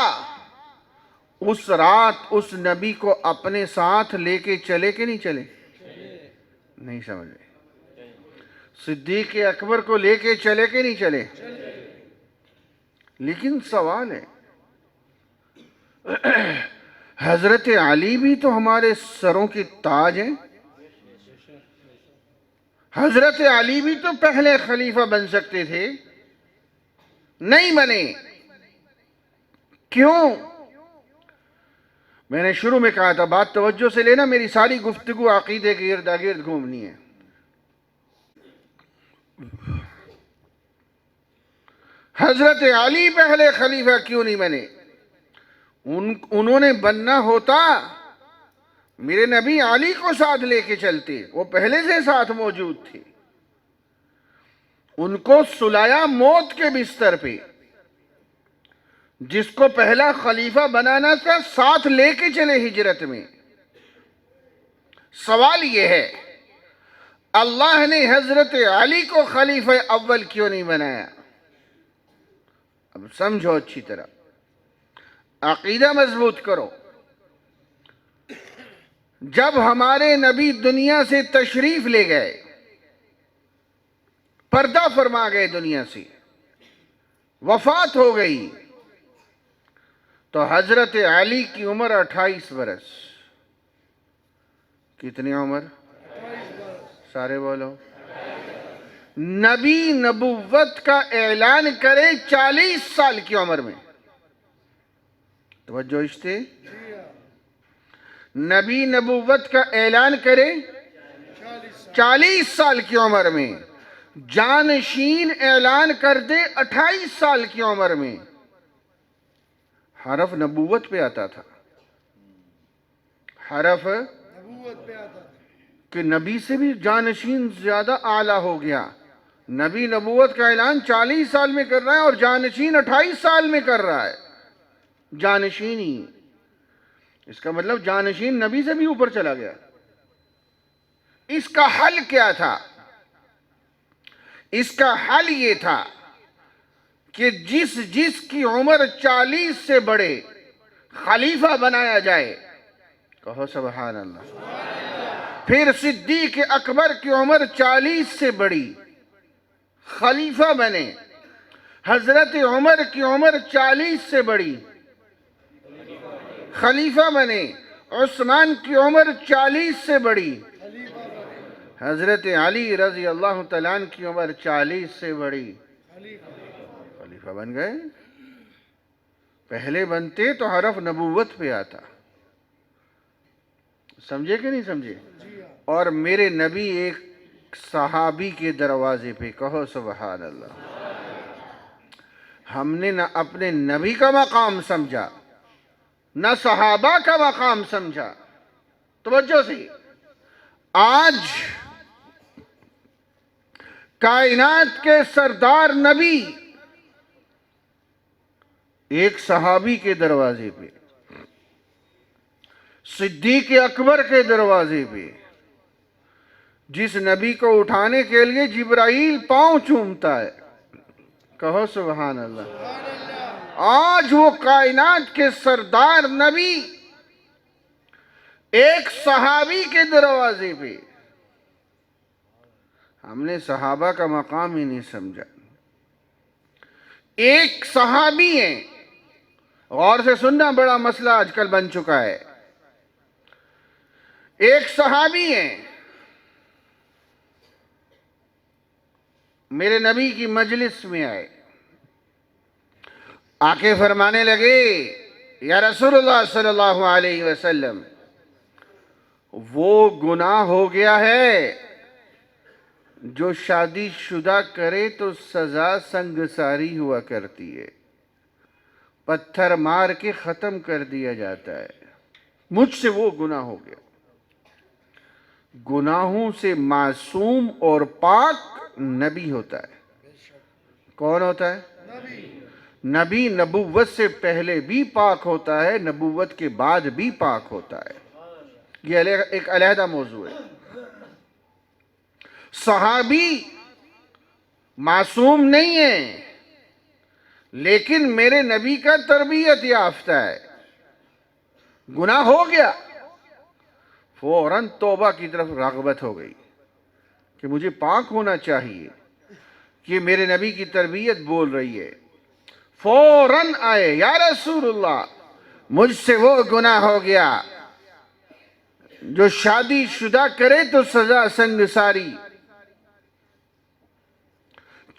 اس رات اس نبی کو اپنے ساتھ لے کے چلے کہ نہیں چلے؟ نہیں سمجھ رہے؟ صدیق اکبر کو لے کے چلے کہ نہیں چلے؟ لیکن سوال ہے، حضرت علی بھی تو ہمارے سروں کی تاج ہیں، حضرت علی بھی تو پہلے خلیفہ بن سکتے تھے، نہیں بنے۔ کیوں؟ میں نے شروع میں کہا تھا، بات توجہ سے لینا، میری ساری گفتگو عقیدے کے ارد گرد گھومنی ہے۔ حضرت علی پہلے خلیفہ کیوں نہیں بنے؟ انہوں نے بننا ہوتا میرے نبی علی کو ساتھ لے کے چلتے، وہ پہلے سے ساتھ موجود تھے، ان کو سلایا موت کے بستر پہ، جس کو پہلا خلیفہ بنانا تھا ساتھ لے کے چلے ہجرت میں۔ سوال یہ ہے، اللہ نے حضرت علی کو خلیفہ اول کیوں نہیں بنایا؟ اب سمجھو اچھی طرح، عقیدہ مضبوط کرو۔ جب ہمارے نبی دنیا سے تشریف لے گئے، پردہ فرما گئے دنیا سے، وفات ہو گئی، تو حضرت علی کی عمر 28 برس۔ کتنی عمر؟ سارے بولو۔ نبی نبوت کا اعلان کرے 40 سال کی عمر میں، توجہ اشتے، نبی نبوت کا اعلان کرے 40 سال کی عمر میں، جانشین اعلان کر دے 28 سال کی عمر میں، حرف نبوت پہ آتا تھا، حرف نبوت پہ آتا تھا کہ نبی سے بھی جانشین زیادہ اعلیٰ ہو گیا۔ نبی نبوت کا اعلان 40 سال میں کر رہا ہے اور جانشین 28 سال میں کر رہا ہے، جانشینی، اس کا مطلب جانشین نبی سے بھی اوپر چلا گیا۔ اس کا حل کیا تھا؟ اس کا حل یہ تھا کہ جس کی عمر 40 سے بڑھے خلیفہ بنایا جائے، کہو سبحان اللہ۔ پھر صدیق اکبر کی عمر 40 سے بڑی، خلیفہ بنے۔ حضرت عمر کی عمر 40 سے بڑی، خلیفہ بنے۔ عثمان کی عمر 40 سے بڑی، حضرت علی رضی اللہ تعالیٰ عنہ کی عمر 40 سے بڑی، خلیفہ بن گئے۔ پہلے بنتے تو حرف نبوت پہ آتا، سمجھے کہ نہیں سمجھے؟ اور میرے نبی ایک صحابی کے دروازے پہ، کہو سبحان اللہ۔ ہم نے نہ اپنے نبی کا مقام سمجھا، نہ صحابہ کا مقام سمجھا۔ توجہ سے، آج کائنات کے سردار نبی ایک صحابی کے دروازے پہ، صدیق اکبر کے دروازے پہ، جس نبی کو اٹھانے کے لیے جبرائیل پاؤں چومتا ہے، کہو سبحان اللہ۔ آج وہ کائنات کے سردار نبی ایک صحابی کے دروازے پہ، ہم نے صحابہ کا مقام ہی نہیں سمجھا۔ ایک صحابی ہیں، غور سے سننا، بڑا مسئلہ آج کل بن چکا ہے۔ ایک صحابی ہیں، میرے نبی کی مجلس میں آئے، آ کے فرمانے لگے، یا رسول اللہ صلی اللہ علیہ وسلم، وہ گناہ ہو گیا ہے جو شادی شدہ کرے تو سزا سنگساری ہوا کرتی ہے، پتھر مار کے ختم کر دیا جاتا ہے، مجھ سے وہ گناہ ہو گیا۔ گناہوں سے معصوم اور پاک نبی ہوتا ہے۔ کون ہوتا ہے؟ نبی نبوت سے پہلے بھی پاک ہوتا ہے، نبوت کے بعد بھی پاک ہوتا ہے۔ یہ ایک علیحدہ موضوع ہے۔ صحابی معصوم نہیں ہے، لیکن میرے نبی کا تربیت یافتہ ہے۔ گناہ ہو گیا، فوراً توبہ کی طرف راغبت ہو گئی کہ مجھے پاک ہونا چاہیے، کہ میرے نبی کی تربیت بول رہی ہے۔ فوراً آئے، یا رسول اللہ، مجھ سے وہ گناہ ہو گیا جو شادی شدہ کرے تو سزا سنگساری۔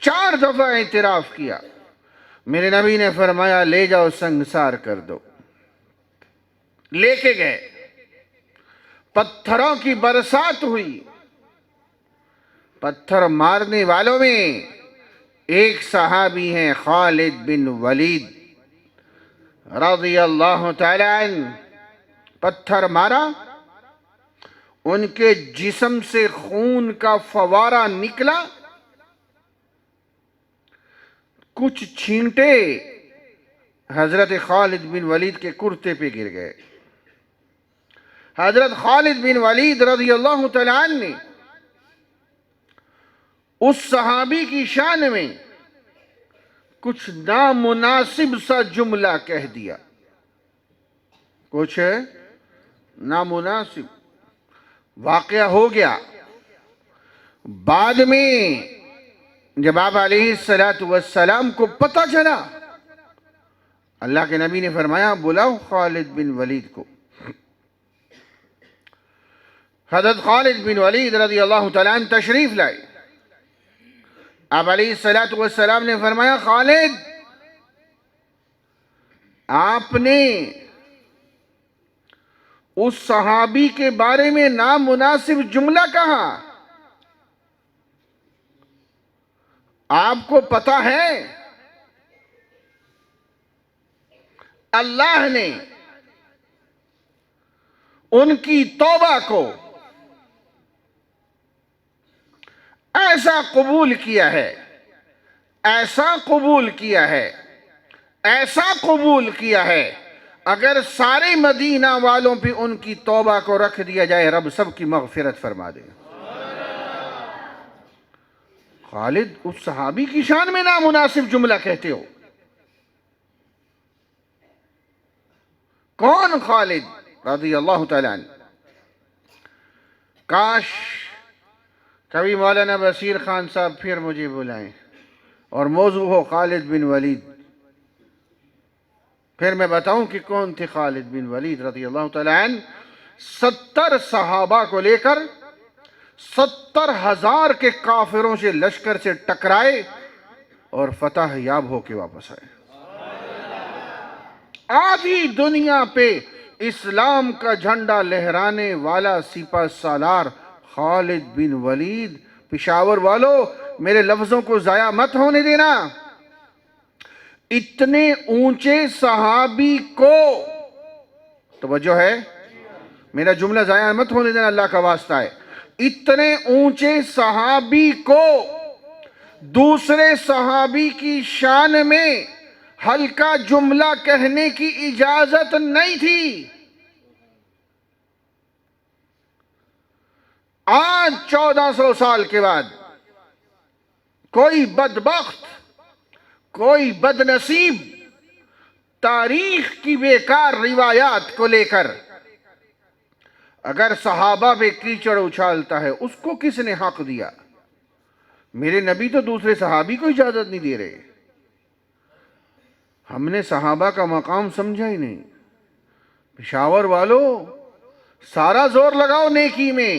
4 دفعہ اعتراف کیا، میرے نبی نے فرمایا لے جاؤ سنگسار کر دو۔ لے کے گئے، پتھروں کی برسات ہوئی۔ پتھر مارنے والوں میں ایک صحابی ہیں خالد بن ولید رضی اللہ تعالی عنہ۔ پتھر مارا، ان کے جسم سے خون کا فوارہ نکلا، کچھ چھینٹے حضرت خالد بن ولید کے کرتے پہ گر گئے۔ حضرت خالد بن ولید رضی اللہ تعالی عنہ نے اس صحابی کی شان میں کچھ نامناسب سا جملہ کہہ دیا، کچھ نامناسب واقعہ ہو گیا۔ بعد میں جب آپ علیہ السلام کو پتہ چلا، اللہ کے نبی نے فرمایا بلاؤ خالد بن ولید کو۔ حضرت خالد بن ولید رضی اللہ تعالیٰ عنہ تشریف لائے۔ آپ علیہ السلام نے فرمایا خالد، آپ نے اس صحابی کے بارے میں نامناسب جملہ کہا، آپ کو پتہ ہے اللہ نے ان کی توبہ کو ایسا قبول کیا ہے، ایسا قبول کیا ہے، ایسا قبول کیا ہے، اگر سارے مدینہ والوں پہ ان کی توبہ کو رکھ دیا جائے رب سب کی مغفرت فرما دے۔ خالد، اس صحابی کی شان میں نامناسب جملہ کہتے ہو؟ کون؟ خالد رضی اللہ تعالیٰ عنہ۔ کاش کبھی مولانا بصیر خان صاحب پھر مجھے بلائیں اور موضوع ہو خالد بن ولید، پھر میں بتاؤں کہ کون تھے خالد بن ولید رضی اللہ تعالیٰ عنہ۔ 70 صحابہ کو لے کر 70,000 کے کافروں سے لشکر سے ٹکرائے اور فتح یاب ہو کے واپس آئے۔ آدھی دنیا پہ اسلام کا جھنڈا لہرانے والا سپہ سالار خالد بن ولید۔ پشاور والو، میرے لفظوں کو ضائع مت ہونے دینا۔ اتنے اونچے صحابی کو، توجہ ہے، میرا جملہ ضائع مت ہونے دینا، اللہ کا واسطہ ہے، اتنے اونچے صحابی کو دوسرے صحابی کی شان میں ہلکا جملہ کہنے کی اجازت نہیں تھی۔ آج 1400 سال کے بعد کوئی بدبخت، کوئی بد نصیب تاریخ کی بیکار روایات کو لے کر اگر صحابہ پہ کیچڑ اچھالتا ہے، اس کو کس نے حق دیا؟ میرے نبی تو دوسرے صحابی کو اجازت نہیں دے رہے۔ ہم نے صحابہ کا مقام سمجھا ہی نہیں۔ پشاور والو، سارا زور لگاؤ نیکی میں،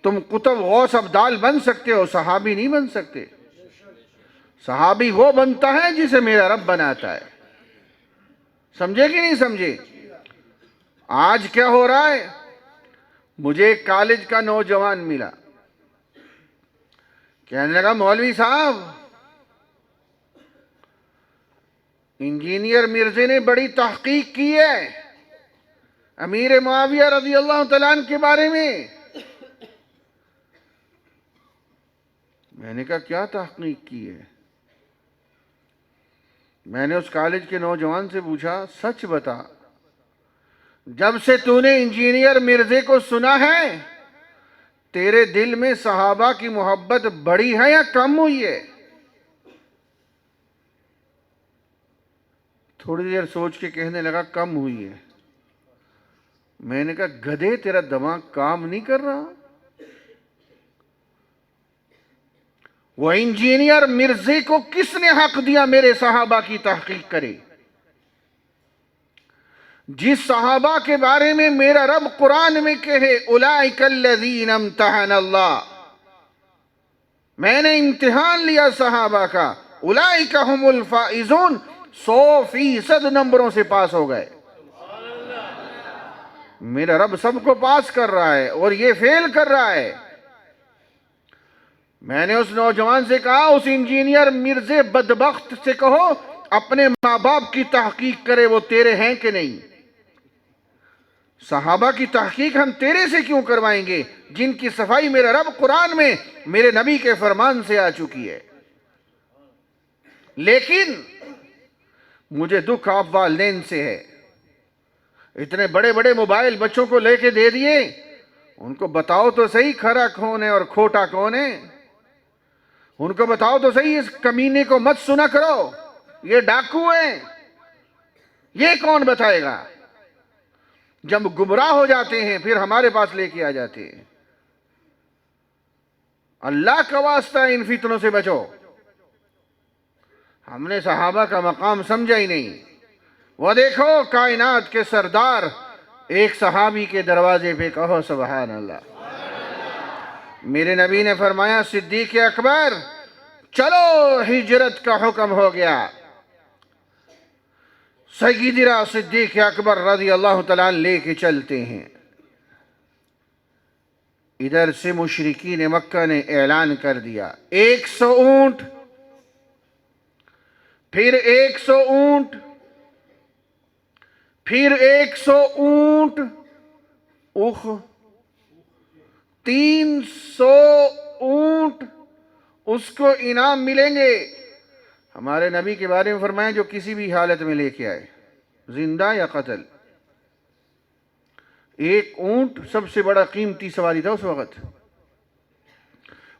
تم قطب غوث ابدال بن سکتے ہو، صحابی نہیں بن سکتے۔ صحابی وہ بنتا ہے جسے میرا رب بناتا ہے۔ سمجھے کہ نہیں سمجھے؟ آج کیا ہو رہا ہے؟ مجھے ایک کالج کا نوجوان ملا، کہنے لگا مولوی صاحب، انجینئر مرزے نے بڑی تحقیق کی ہے امیر معاویہ رضی اللہ تعالیٰ عنہ کے بارے میں۔ میں نے کہا کیا تحقیق کی ہے؟ میں نے اس کالج کے نوجوان سے پوچھا سچ بتا، جب سے تو نے انجینئر مرزے کو سنا ہے تیرے دل میں صحابہ کی محبت بڑھی ہے یا کم ہوئی ہے؟ تھوڑی دیر سوچ کے کہنے لگا کم ہوئی ہے۔ میں نے کہا گدھے، تیرا دماغ کام نہیں کر رہا؟ وہ انجینئر مرزے کو کس نے حق دیا میرے صحابہ کی تحقیق کرے؟ جس صحابہ کے بارے میں میرا رب قرآن میں کہے اولئک الذین امتحن اللہ، میں نے امتحان لیا صحابہ کا، اولئک هم الفائزون، 100% نمبروں سے پاس ہو گئے۔ میرا رب سب کو پاس کر رہا ہے اور یہ فیل کر رہا ہے۔ میں نے اس نوجوان سے کہا اس انجینئر مرزے بدبخت سے کہو اپنے ماں باپ کی تحقیق کرے، وہ تیرے ہیں کہ نہیں؟ صحابہ کی تحقیق ہم تیرے سے کیوں کروائیں گے جن کی صفائی میرا رب قرآن میں میرے نبی کے فرمان سے آ چکی ہے؟ لیکن مجھے دکھ آپ والدین سے ہے، اتنے بڑے بڑے موبائل بچوں کو لے کے دے دیے، ان کو بتاؤ تو صحیح کھرا کون ہے اور کھوٹا کون ہے، ان کو بتاؤ تو صحیح اس کمینے کو مت سنا کرو، یہ ڈاکو ہیں، یہ کون بتائے گا؟ جب گمراہ ہو جاتے ہیں پھر ہمارے پاس لے کے آ جاتے ہیں۔ اللہ کا واسطہ ان فتنوں سے بچو۔ ہم نے صحابہ کا مقام سمجھا ہی نہیں۔ وہ دیکھو کائنات کے سردار ایک صحابی کے دروازے پہ، کہو سبحان اللہ۔ میرے نبی نے فرمایا صدیق اکبر چلو ہجرت کا حکم ہو گیا۔ سیدنا صدیق اکبر رضی اللہ تعالیٰ عنہ لے کے چلتے ہیں۔ ادھر سے مشرکین مکہ نے اعلان کر دیا 100 اونٹ، پھر 100 اونٹ، پھر 100 اونٹ، 300 اونٹ اس کو انعام ملیں گے۔ ہمارے نبی کے بارے میں فرمایا جو کسی بھی حالت میں لے کے آئے، زندہ یا قتل۔ 1 اونٹ سب سے بڑا قیمتی سواری تھا اس وقت۔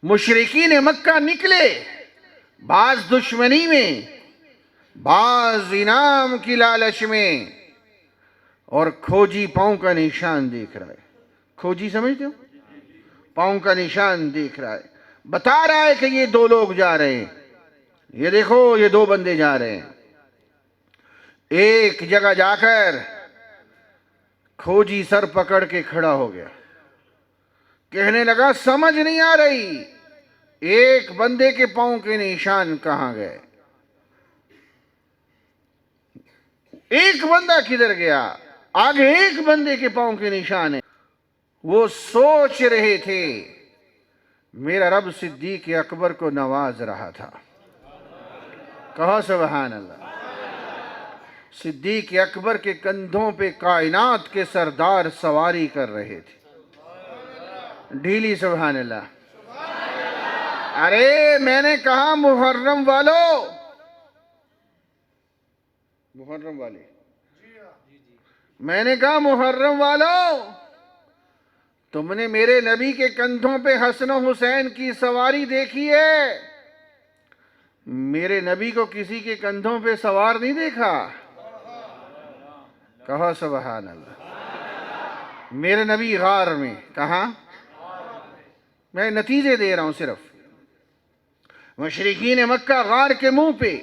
مشرکین مکہ نکلے، بعض دشمنی میں، بعض انعام کی لالچ میں، اور کھوجی پاؤں کا نشان دیکھ رہا ہے. کھوجی سمجھتے ہو؟ پاؤں کا نشان دیکھ رہا ہے، بتا رہا ہے کہ یہ دو لوگ جا رہے ہیں، یہ دیکھو یہ دو بندے جا رہے ہیں. ایک جگہ جا کر کھوجی سر پکڑ کے کھڑا ہو گیا، کہنے لگا سمجھ نہیں آ رہی ایک بندے کے پاؤں کے نشان کہاں گئے، ایک بندہ کدھر گیا، آگے ایک بندے کے پاؤں کے نشان ہیں. وہ سوچ رہے تھے میرا رب صدیق اکبر کو نواز رہا تھا. کہو سبحان اللہ. صدیق اکبر کے کندھوں پہ کائنات کے سردار سواری کر رہے تھے. ڈھیلی سبحان اللہ. ارے میں نے کہا محرم والو، محرم والے، میں نے کہا محرم والو، تم نے میرے نبی کے کندھوں پہ حسن و حسین کی سواری دیکھی ہے، میرے نبی کو کسی کے کندھوں پہ سوار نہیں دیکھا. کہو سبحان اللہ. میرے نبی غار میں، کہاں؟ میں نتیجے دے رہا ہوں صرف. مشرکین مکہ غار کے منہ پہ،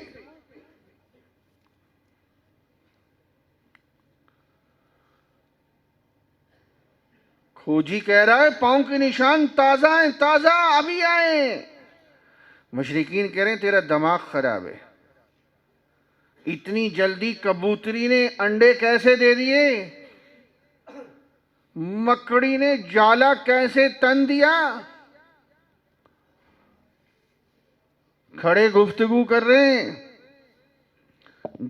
کھوجی کہہ رہا ہے پاؤں کے نشان تازہ ہیں، تازہ ابھی آئے. مشرکین کہہ رہے ہیں تیرا دماغ خراب ہے، اتنی جلدی کبوتری نے انڈے کیسے دے دیے، مکڑی نے جالا کیسے تن دیا. کھڑے گفتگو کر رہے ہیں،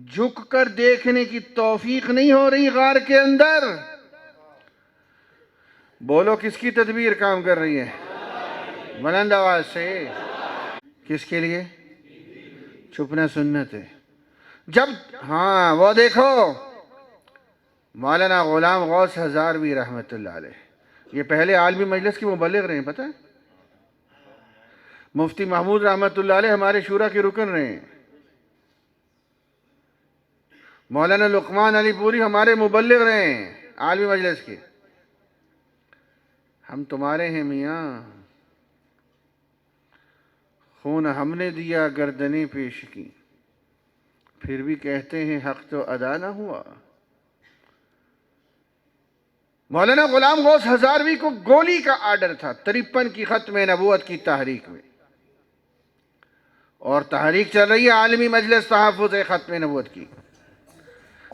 جھک کر دیکھنے کی توفیق نہیں ہو رہی غار کے اندر. بولو کس کی تدبیر کام کر رہی ہے؟ بلند آواز سے. کس کے لیے؟ چھپنا سنت ہے. جب ہاں وہ دیکھو مولانا غلام غوث ہزاروی رحمت اللہ علیہ، یہ پہلے عالمی مجلس کی مبلغ رہے ہیں، پتہ ہے؟ مفتی محمود رحمت اللہ علیہ ہمارے شورا کے رکن رہے ہیں. مولانا لقمان علی پوری ہمارے مبلغ رہے ہیں عالمی مجلس کے. ہم تمہارے ہیں میاں، خون ہم نے دیا گردنیں پیش کی، پھر بھی کہتے ہیں حق تو ادا نہ ہوا. مولانا غلام غوث ہزاروی کو گولی کا آرڈر تھا 53 کی ختم نبوت کی تحریک میں، اور تحریک چل رہی ہے عالمی مجلس تحفظ ختم نبوت کی.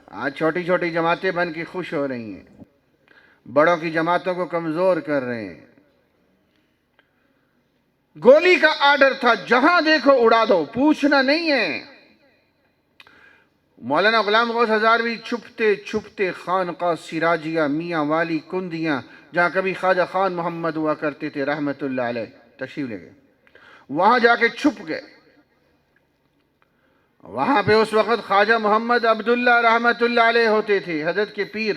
آج چھوٹی چھوٹی جماعتیں بن کے خوش ہو رہی ہیں، بڑوں کی جماعتوں کو کمزور کر رہے ہیں. گولی کا آرڈر تھا، جہاں دیکھو اڑا دو، پوچھنا نہیں ہے. مولانا غلام غوث ہزاروی چھپتے چھپتے خانقاہ سراجیہ میاں والی کندیاں، جہاں کبھی خواجہ خان محمد ہوا کرتے تھے رحمت اللہ علیہ، تشریف لے گئے. وہاں جا کے چھپ گئے. وہاں پہ اس وقت خواجہ محمد عبداللہ رحمت اللہ علیہ ہوتے تھے، حضرت کے پیر.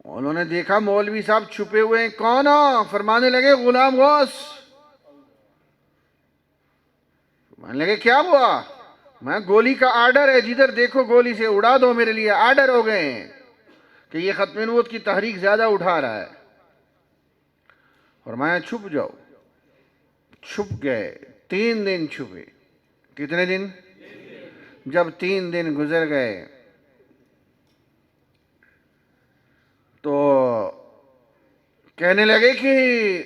انہوں نے دیکھا مولوی صاحب چھپے ہوئے ہیں. کون ہو؟ فرمانے لگے غلام غوث. فرمانے لگے کیا ہوا؟ میں گولی کا آرڈر ہے، جدھر دیکھو گولی سے اڑا دو، میرے لیے آرڈر ہو گئے ہیں کہ یہ ختم نبوت کی تحریک زیادہ اٹھا رہا ہے. فرمایا چھپ جاؤ. چھپ گئے. 3 دن چھپے. کتنے دن؟ جب 3 دن گزر گئے تو کہنے لگے کہ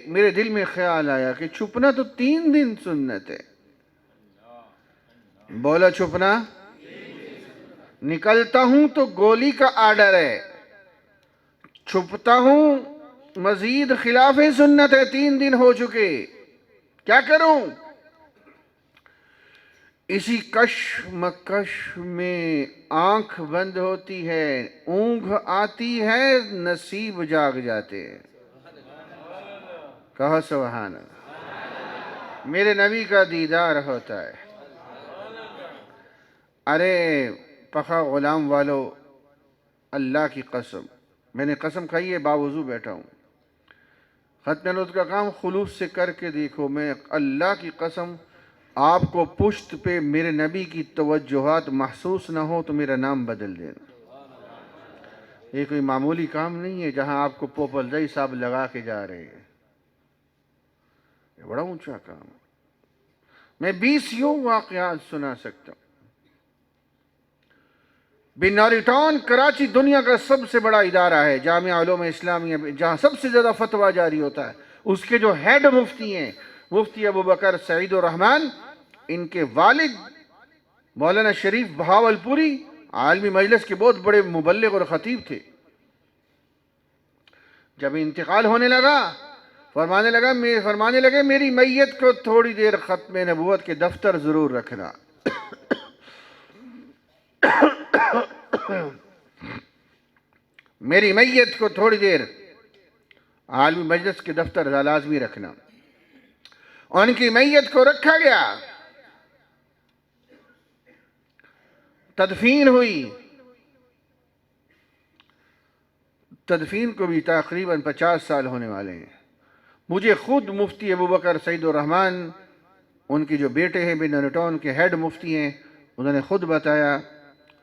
میرے دل میں خیال آیا کہ چھپنا تو 3 دن سنت ہے. بولا چھپنا. نکلتا ہوں تو گولی کا آرڈر ہے، چھپتا ہوں مزید خلاف سنت ہے، 3 دن ہو چکے، کیا کروں؟ اسی کشمکش میں آنکھ بند ہوتی ہے، اونگھ آتی ہے، نصیب جاگ جاتے ہیں. کہو سبحان اللہ. میرے نبی کا دیدار ہوتا ہے. ارے پخا غلام والو، اللہ کی قسم، میں نے قسم کھائی ہے، باوضو بیٹھا ہوں. ختم نبوت کا کام خلوص سے کر کے دیکھو. میں اللہ کی قسم آپ کو پشت پہ میرے نبی کی توجہات محسوس نہ ہو تو میرا نام بدل دینا۔ یہ کوئی معمولی کام نہیں ہے جہاں آپ کو پوپلزئی صاحب لگا کے جا رہے ہیں، یہ بڑا اونچا کام ہے۔ میں 20 یوں واقعات سنا سکتا ہوں۔ بناری ٹاؤن کراچی دنیا کا سب سے بڑا ادارہ ہے، جامعہ علوم اسلامیہ، جہاں سب سے زیادہ فتویٰ جاری ہوتا ہے۔ اس کے جو ہیڈ مفتی ہیں، مفتی ابو بکر سعید الرحمن، ان کے والد مولانا شریف بہاولپوری عالمی مجلس کے بہت بڑے مبلغ اور خطیب تھے۔ جب انتقال ہونے لگا، فرمانے لگے میری میت کو تھوڑی دیر ختم نبوت کے دفتر ضرور رکھنا۔ میری میت کو تھوڑی دیر عالمی مجلس کے دفتر لازمی رکھنا۔ ان کی میت کو رکھا گیا، تدفین ہوئی۔ تدفین کو بھی تقریباً 50 سال ہونے والے ہیں۔ مجھے خود مفتی ابو بکر سعید الرحمن، ان کے جو بیٹے ہیں بناری ٹاؤن کے ہیڈ مفتی ہیں، انہوں نے خود بتایا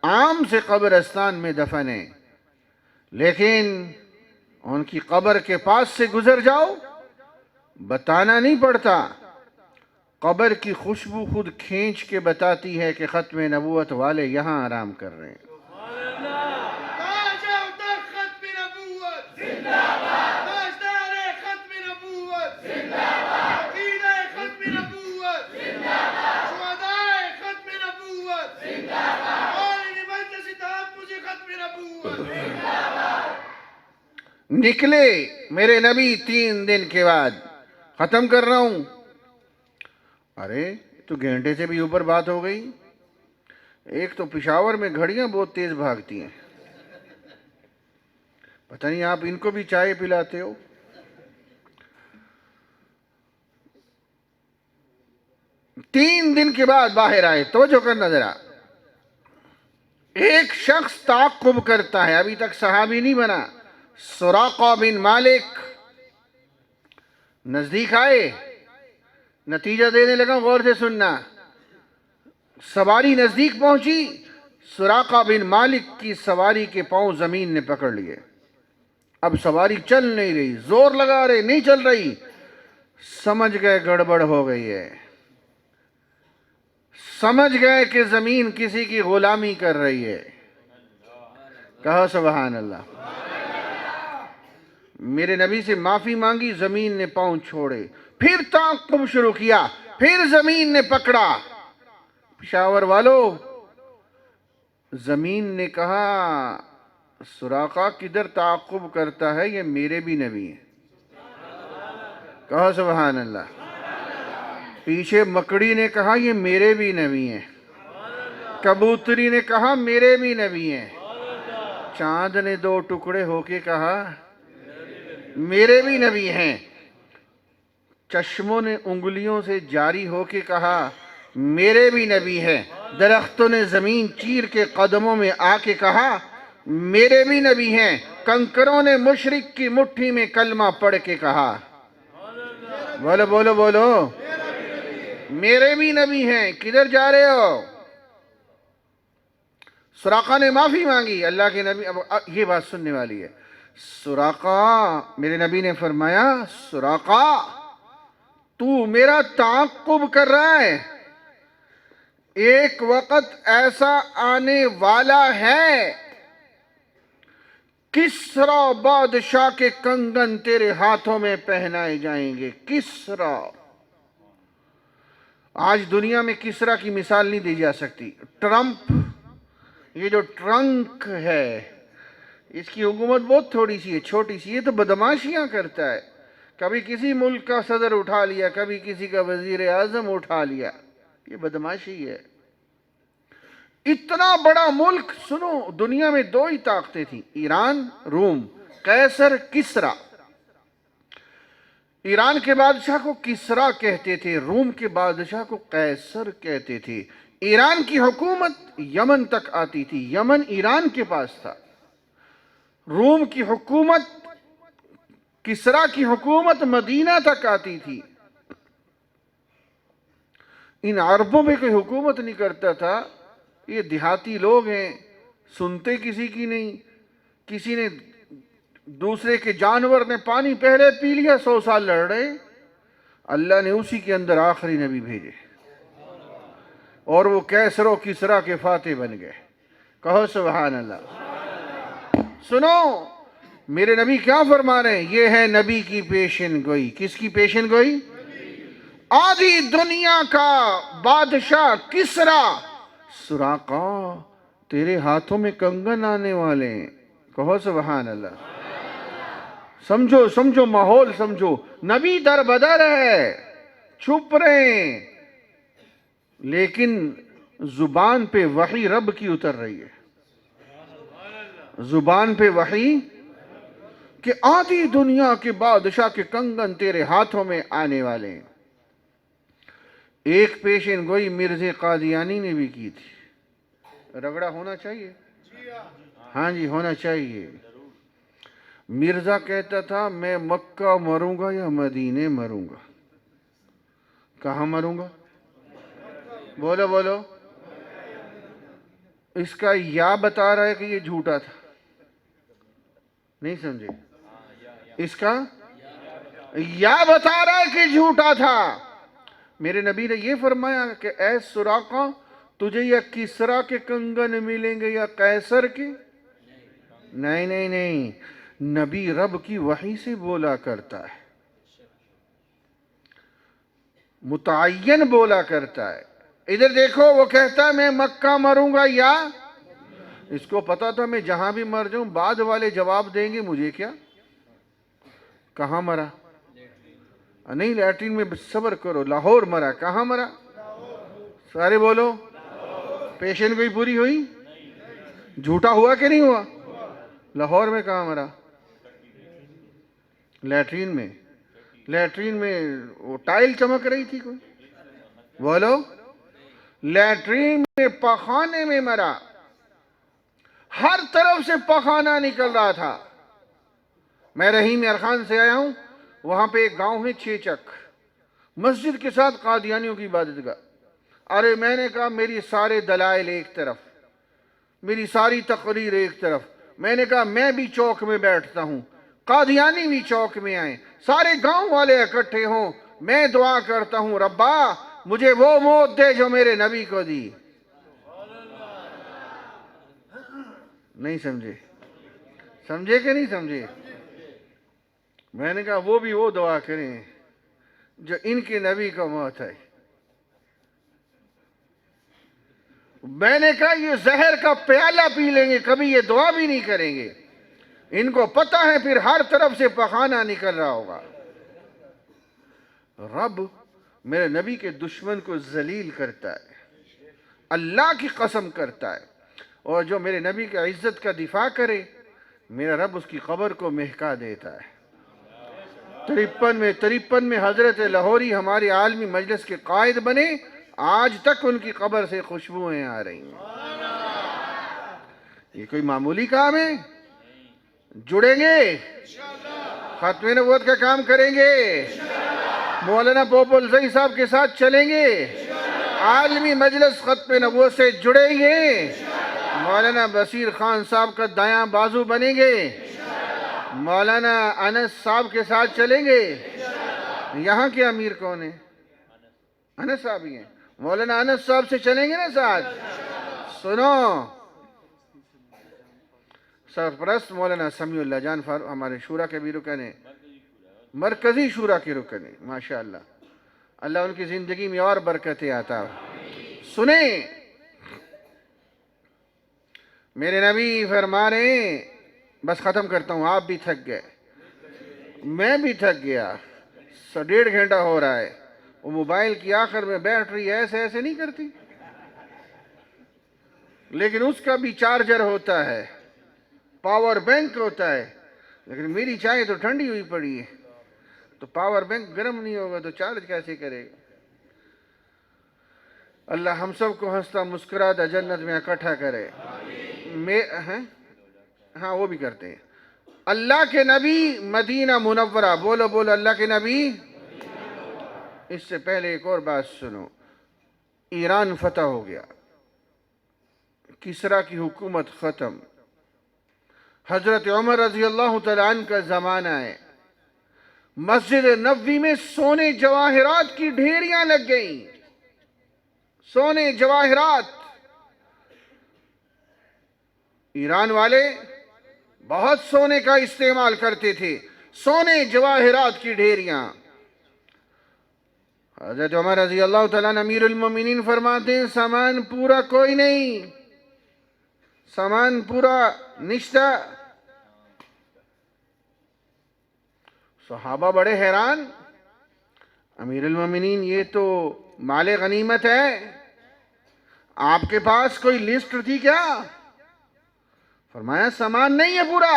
عام سے قبرستان میں دفن ہیں، لیکن ان کی قبر کے پاس سے گزر جاؤ بتانا نہیں پڑتا، قبر کی خوشبو خود کھینچ کے بتاتی ہے کہ ختم نبوت والے یہاں آرام کر رہے ہیں۔ نکلے میرے نبی 3 دن کے بعد، ختم کر رہا ہوں۔ ارے تو گھنٹے سے بھی اوپر بات ہو گئی۔ ایک تو پشاور میں گھڑیاں بہت تیز بھاگتی ہیں، پتہ نہیں آپ ان کو بھی چائے پلاتے ہو۔ تین دن کے بعد باہر آئے، توجہ کرنا ذرا۔ ایک شخص تعاقب کرتا ہے، ابھی تک صحابی نہیں بنا، سراقہ بن مالک نزدیک آئے، نتیجہ دینے لگا، غور سے سننا۔ سواری نزدیک پہنچی، سراقہ بن مالک کی سواری کے پاؤں زمین نے پکڑ لیے۔ اب سواری چل نہیں رہی، زور لگا رہے، نہیں چل رہی۔ سمجھ گئے گڑبڑ ہو گئی ہے، سمجھ گئے کہ زمین کسی کی غلامی کر رہی ہے۔ کہو سبحان اللہ۔ میرے نبی سے معافی مانگی، زمین نے پاؤں چھوڑے، پھر تعاقب شروع کیا، پھر زمین نے پکڑا۔ پشاور والو، زمین نے کہا سراقہ کدھر تعاقب کرتا ہے، یہ میرے بھی نبی ہیں۔ کہو سبحان اللہ۔ پیچھے مکڑی نے کہا یہ میرے بھی نبی ہیں، کبوتری نے کہا میرے بھی نبی ہیں، چاند نے 2 ٹکڑے ہو کے کہا میرے بھی نبی ہیں، چشموں نے انگلیوں سے جاری ہو کے کہا میرے بھی نبی ہیں، درختوں نے زمین چیر کے قدموں میں آ کے کہا میرے بھی نبی ہیں، کنکروں نے مشرک کی مٹھی میں کلمہ پڑھ کے کہا، بولو بولو بولو، میرے بھی نبی ہیں۔ کدھر جا رہے ہو؟ سراقہ نے معافی مانگی، اللہ کے نبی، اب یہ بات سننے والی ہے۔ سراقہ، میرے نبی نے فرمایا سراقہ تو میرا تعاقب کر رہا ہے، ایک وقت ایسا آنے والا ہے کسریٰ بادشاہ کے کنگن تیرے ہاتھوں میں پہنائے جائیں گے۔ کسریٰ، آج دنیا میں کسریٰ کی مثال نہیں دی جا سکتی۔ ٹرمپ، یہ جو ٹرنک ہے، اس کی حکومت بہت تھوڑی سی ہے، چھوٹی سی، یہ تو بدماشیاں کرتا ہے، کبھی کسی ملک کا صدر اٹھا لیا، کبھی کسی کا وزیر اعظم اٹھا لیا، یہ بدماشی ہے۔ اتنا بڑا ملک، سنو، دنیا میں 2 ہی طاقتیں تھیں، ایران، روم، قیصر، کسریٰ۔ ایران کے بادشاہ کو کسریٰ کہتے تھے، روم کے بادشاہ کو قیصر کہتے تھے۔ ایران کی حکومت یمن تک آتی تھی، یمن ایران کے پاس تھا۔ روم کی حکومت، کسریٰ کی حکومت مدینہ تک آتی تھی۔ ان عربوں پہ کوئی حکومت نہیں کرتا تھا، یہ دیہاتی لوگ ہیں، سنتے کسی کی نہیں. کسی نے دوسرے کے جانور نے پانی پہلے پی لیا، 100 سال لڑ رہے. اللہ نے اسی کے اندر آخری نبی بھیجے اور وہ کیسر و کسرا کے فاتح بن گئے. کہو سبحان اللہ. سنو میرے نبی کیا فرما رہے ہیں، یہ ہے نبی کی پیشن گوئی. کس کی پیشن گوئی؟ آدھی دنیا کا بادشاہ کسرا، سراقا تیرے ہاتھوں میں کنگن آنے والے ہیں. کہو سبحان اللہ. سمجھو سمجھو ماحول سمجھو. نبی در بدر ہے، چھپ رہے ہیں، لیکن زبان پہ وحی رب کی اتر رہی ہے. زبان پہ وحی کہ آدھی دنیا کے بادشاہ کے کنگن تیرے ہاتھوں میں آنے والے ہیں. ایک پیشن گوئی مرزا قادیانی نے بھی کی تھی. رگڑا ہونا چاہیے، ہاں جی ہونا چاہیے. مرزا کہتا تھا میں مکہ مروں گا یا مدینے مروں گا. کہاں مروں گا؟ بولو بولو. اس کا یا بتا رہا ہے کہ یہ جھوٹا تھا. نہیں سمجھے؟ اس کا یا بتا رہا ہے کہ جھوٹا تھا. میرے نبی نے یہ فرمایا کہ اے سراقہ تجھے یا کسرا کے کنگن ملیں گے یا قیصر کے؟ نہیں نہیں نہیں، نبی رب کی وحی سے بولا کرتا ہے، متعین بولا کرتا ہے. ادھر دیکھو وہ کہتا ہے میں مکہ مروں گا یا، اس کو پتا تھا میں جہاں بھی مر جاؤں بعد والے جواب دیں گے مجھے کیا. کہاں مرا؟ نہیں لیٹرین میں صبر کرو. لاہور مرا. کہاں مرا؟ سارے بولو. پیشن کوئی پوری ہوئی؟ جھوٹا ہوا کہ نہیں ہوا؟ لاہور میں کہاں مرا؟ لیٹرین میں. لیٹرین میں وہ ٹائل چمک رہی تھی کوئی؟ بولو. لیٹرین میں پخانے میں مرا. ہر طرف سے پخانہ نکل رہا تھا. میں رحیم ارخان سے آیا ہوں، وہاں پہ ایک گاؤں ہے چیچک، مسجد کے ساتھ قادیانیوں کی عبادت گاہ. ارے میں نے کہا میری سارے دلائل ایک طرف، میری ساری تقریر ایک طرف. میں نے کہا میں بھی چوک میں بیٹھتا ہوں، قادیانی بھی چوک میں آئیں، سارے گاؤں والے اکٹھے ہوں. میں دعا کرتا ہوں ربا مجھے وہ موت دے جو میرے نبی کو دی. نہیں سمجھے؟ سمجھے کہ نہیں سمجھے؟ میں نے کہا وہ بھی وہ دعا کریں جو ان کے نبی کا موت ہے. میں نے کہا یہ زہر کا پیالہ پی لیں گے، کبھی یہ دعا بھی نہیں کریں گے. ان کو پتہ ہے پھر ہر طرف سے پخانہ نکل رہا ہوگا. رب میرے نبی کے دشمن کو ذلیل کرتا ہے، اللہ کی قسم کرتا ہے. اور جو میرے نبی کی عزت کا دفاع کرے میرا رب اس کی قبر کو مہکا دیتا ہے. 53 میں حضرت لاہوری ہماری عالمی مجلس کے قائد بنے، آج تک ان کی قبر سے خوشبوئیں آ رہی ہیں. یہ کوئی معمولی کام ہے؟ جڑیں گے، ختم نبوت کا کام کریں گے، مولانا پوپل زئی صاحب کے ساتھ چلیں گے، عالمی مجلس ختم نبوت سے جڑیں گے، مولانا بصیر خان صاحب کا دایاں بازو بنیں گے، مولانا انس صاحب کے ساتھ چلیں گے. یہاں کے امیر کون ہیں؟ انس صاحب ہی ہیں. مولانا انس صاحب سے چلیں گے نا ساتھ. سنو سرپرست مولانا سمیع اللہ جان فاروق ہمارے شورا کے بھی رکن ہیں، مرکزی شورا کے رکن ہیں. ماشاءاللہ اللہ ان کی زندگی میں اور برکتیں عطا. سنیں میرے نبی فرما رہے ہیں، بس ختم کرتا ہوں، آپ بھی تھک گئے میں بھی تھک گیا. 1.5 گھنٹہ ہو رہا ہے. وہ موبائل کی آخر میں بیٹری ایسے ایسے نہیں کرتی، لیکن اس کا بھی چارجر ہوتا ہے، پاور بینک ہوتا ہے. لیکن میری چائے تو ٹھنڈی ہوئی پڑی ہے، تو پاور بینک گرم نہیں ہوگا تو چارج کیسے کرے گا؟ اللہ ہم سب کو ہنستا مسکراتا جنت میں اکٹھا کرے. ہاں وہ بھی کرتے ہیں. اللہ کے نبی مدینہ منورہ. بولو بولو اللہ کے نبی. اس سے پہلے ایک اور بات سنو. ایران فتح ہو گیا، کسرا کی حکومت ختم، حضرت عمر رضی اللہ تعالیٰ عنہ کا زمانہ ہے، مسجد نبوی میں سونے جواہرات کی ڈھیریاں لگ گئیں، سونے جواہرات۔ ایران والے بہت سونے کا استعمال کرتے تھے، سونے جواہرات کی ڈھیریاں۔ حضرت عمر رضی اللہ تعالیٰ عنہ امیر المومنین فرماتے ہیں سامان پورا کوئی نہیں، سامان پورا نشتہ۔ صحابہ بڑے حیران، امیر المومنین یہ تو مال غنیمت ہے، آپ کے پاس کوئی لسٹ تھی کیا؟ فرمایا سامان نہیں ہے پورا۔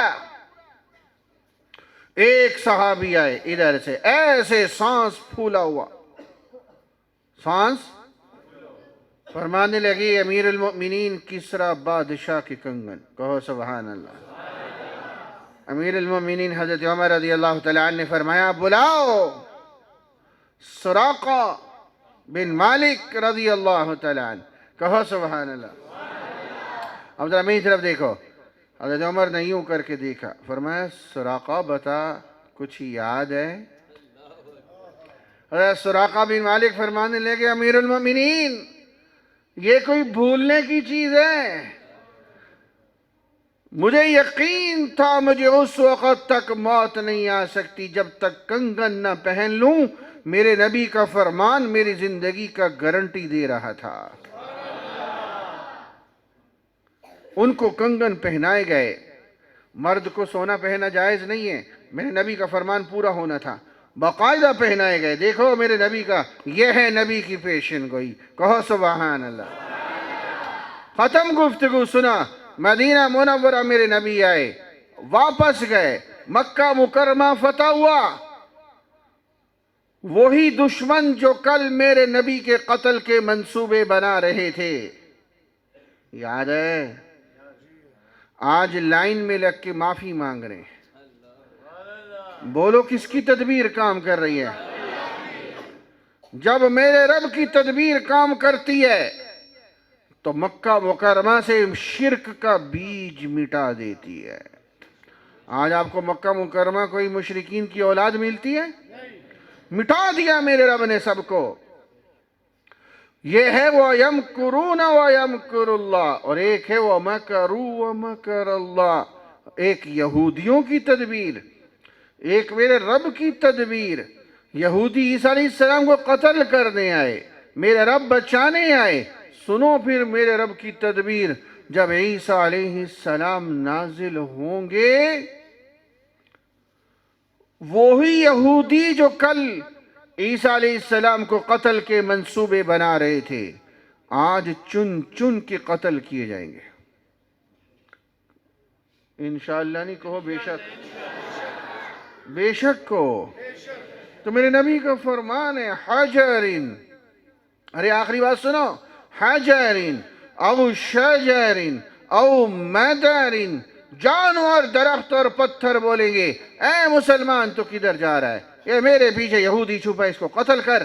ایک صحابی آئے ادھر سے، ایسے سانس پھولا ہوا، سانس، فرمانے لگی امیر المؤمنین کسرا بادشاہ کے کنگن، کہو سبحان اللہ۔ امیر المؤمنین حضرت عمر رضی اللہ تعالیٰ عنہ نے فرمایا بلاؤ سراقہ بن مالک رضی اللہ تعالیٰ عنہ، کہو سبحان اللہ۔ اب ذرا میری طرف دیکھو، حضرت عمر نے یوں کر کے دیکھا، فرمایا سراقہ بتا کچھ یاد ہے؟ حضرت سراقہ بن مالک فرمانے لگے امیر المؤمنین یہ کوئی بھولنے کی چیز ہے، مجھے یقین تھا مجھے اس وقت تک موت نہیں آ سکتی جب تک کنگن نہ پہن لوں، میرے نبی کا فرمان میری زندگی کا گارنٹی دے رہا تھا۔ ان کو کنگن پہنائے گئے، مرد کو سونا پہنا جائز نہیں ہے، میرے نبی کا فرمان پورا ہونا تھا، باقاعدہ پہنائے گئے۔ دیکھو میرے نبی کا، یہ ہے نبی کی پیشن گوئی، کہو سبحان اللہ۔ ختم گفتگو، سنا، مدینہ منورہ میرے نبی آئے، واپس گئے، مکہ مکرمہ فتح ہوا۔ وہی دشمن جو کل میرے نبی کے قتل کے منصوبے بنا رہے تھے، یاد ہے؟ آج لائن میں لگ کے معافی مانگ رہے ہیں۔ بولو کس کی تدبیر کام کر رہی ہے؟ جب میرے رب کی تدبیر کام کرتی ہے تو مکہ مکرمہ سے شرک کا بیج مٹا دیتی ہے۔ آج آپ کو مکہ مکرمہ کوئی مشرکین کی اولاد ملتی ہے؟ مٹا دیا میرے رب نے سب کو۔ یہ ہے وَيَمْكُرُونَ وَيَمْكُرُ اللَّهُ، اور ایک ہے وَمَكَرُوا وَمَكَرَ اللَّهُ، ایک یہودیوں کی تدبیر، ایک میرے رب کی تدبیر۔ یہودی عیسیٰ علیہ السلام کو قتل کرنے آئے، میرے رب بچانے آئے۔ سنو پھر میرے رب کی تدبیر، جب عیسیٰ علیہ السلام نازل ہوں گے، وہی یہودی جو کل عیسیٰ علیہ السلام کو قتل کے منصوبے بنا رہے تھے، آج چن چن کے قتل کیے جائیں گے۔ انشاءاللہ نہیں کہو بے شک، بے شک کو۔ تو میرے نبی کا فرمان ہے حجرین، ارے آخری بات سنو، حجرین او شجرین او مدرین، جانور درخت اور پتھر بولیں گے اے مسلمان تو کدھر جا رہا ہے، یہ میرے پیچھے یہودی چھپا ہے، اس کو قتل کر۔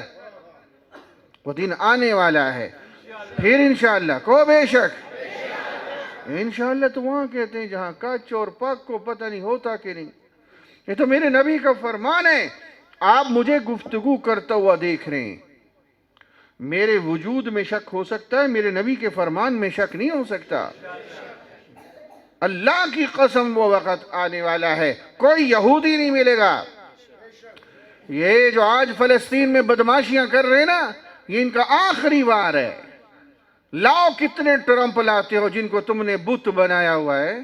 وہ دن آنے والا ہے پھر انشاءاللہ کو بے شک۔ انشاءاللہ تو وہاں کہتے ہیں جہاں کچ اور پک کو پتہ نہیں ہوتا کہ نہیں، یہ تو میرے نبی کا فرمان ہے۔ آپ مجھے گفتگو کرتا ہوا دیکھ رہے ہیں، میرے وجود میں شک ہو سکتا ہے، میرے نبی کے فرمان میں شک نہیں ہو سکتا۔ اللہ کی قسم وہ وقت آنے والا ہے کوئی یہودی نہیں ملے گا۔ یہ جو آج فلسطین میں بدماشیاں کر رہے ہیں نا، یہ ان کا آخری وار ہے۔ لاؤ کتنے ٹرمپ لاتے ہو جن کو تم نے بت بنایا ہوا ہے،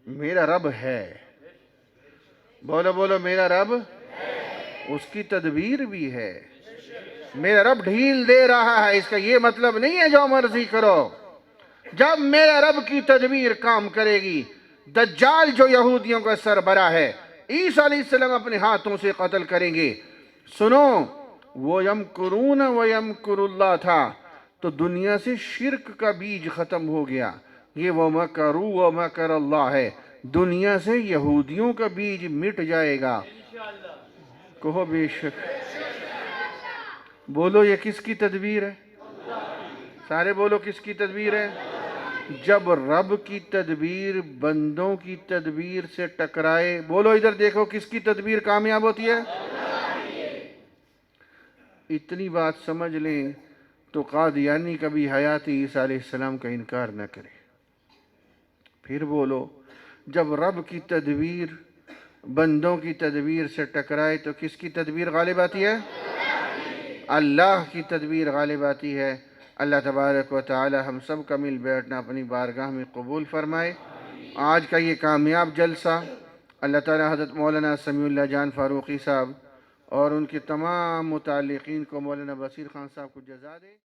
میرا رب ہے، بولو بولو میرا رب، اس کی تدبیر بھی ہے۔ میرا رب ڈھیل دے رہا ہے، اس کا یہ مطلب نہیں ہے جو مرضی کرو۔ جب میرا رب کی تدبیر کام کرے گی، دجال جو یہودیوں کا سربراہ ہے، عیسیٰ علیہ السلام اپنے ہاتھوں سے قتل کریں گے۔ سنو، وَيَمْكُرُونَ وَيَمْكُرُ اللَّهُ تھا تو دنیا سے شرک کا بیج ختم ہو گیا، یہ وَمَكَرُوا وَمَكَرَ اللَّهُ ہے، دنیا سے یہودیوں کا بیج مٹ جائے گا، کہو بے شک۔ بولو یہ کس کی تدبیر ہے؟ سارے بولو کس کی تدبیر ہے؟ جب رب کی تدبیر بندوں کی تدبیر سے ٹکرائے، بولو ادھر دیکھو کس کی تدبیر کامیاب ہوتی ہے؟ اتنی بات سمجھ لیں تو قادیانی کبھی حیات عیسیٰ علیہ السلام کا انکار نہ کرے۔ پھر بولو جب رب کی تدبیر بندوں کی تدبیر سے ٹکرائے تو کس کی تدبیر غالب آتی ہے؟ اللہ کی تدبیر غالب آتی ہے۔ اللہ تبارک و تعالی ہم سب کا مل بیٹھنا اپنی بارگاہ میں قبول فرمائے۔ آج کا یہ کامیاب جلسہ اللہ تعالی حضرت مولانا سمیع اللہ جان فاروقی صاحب اور ان کے تمام متعلقین کو، مولانا بصیر خان صاحب کو جزا دے۔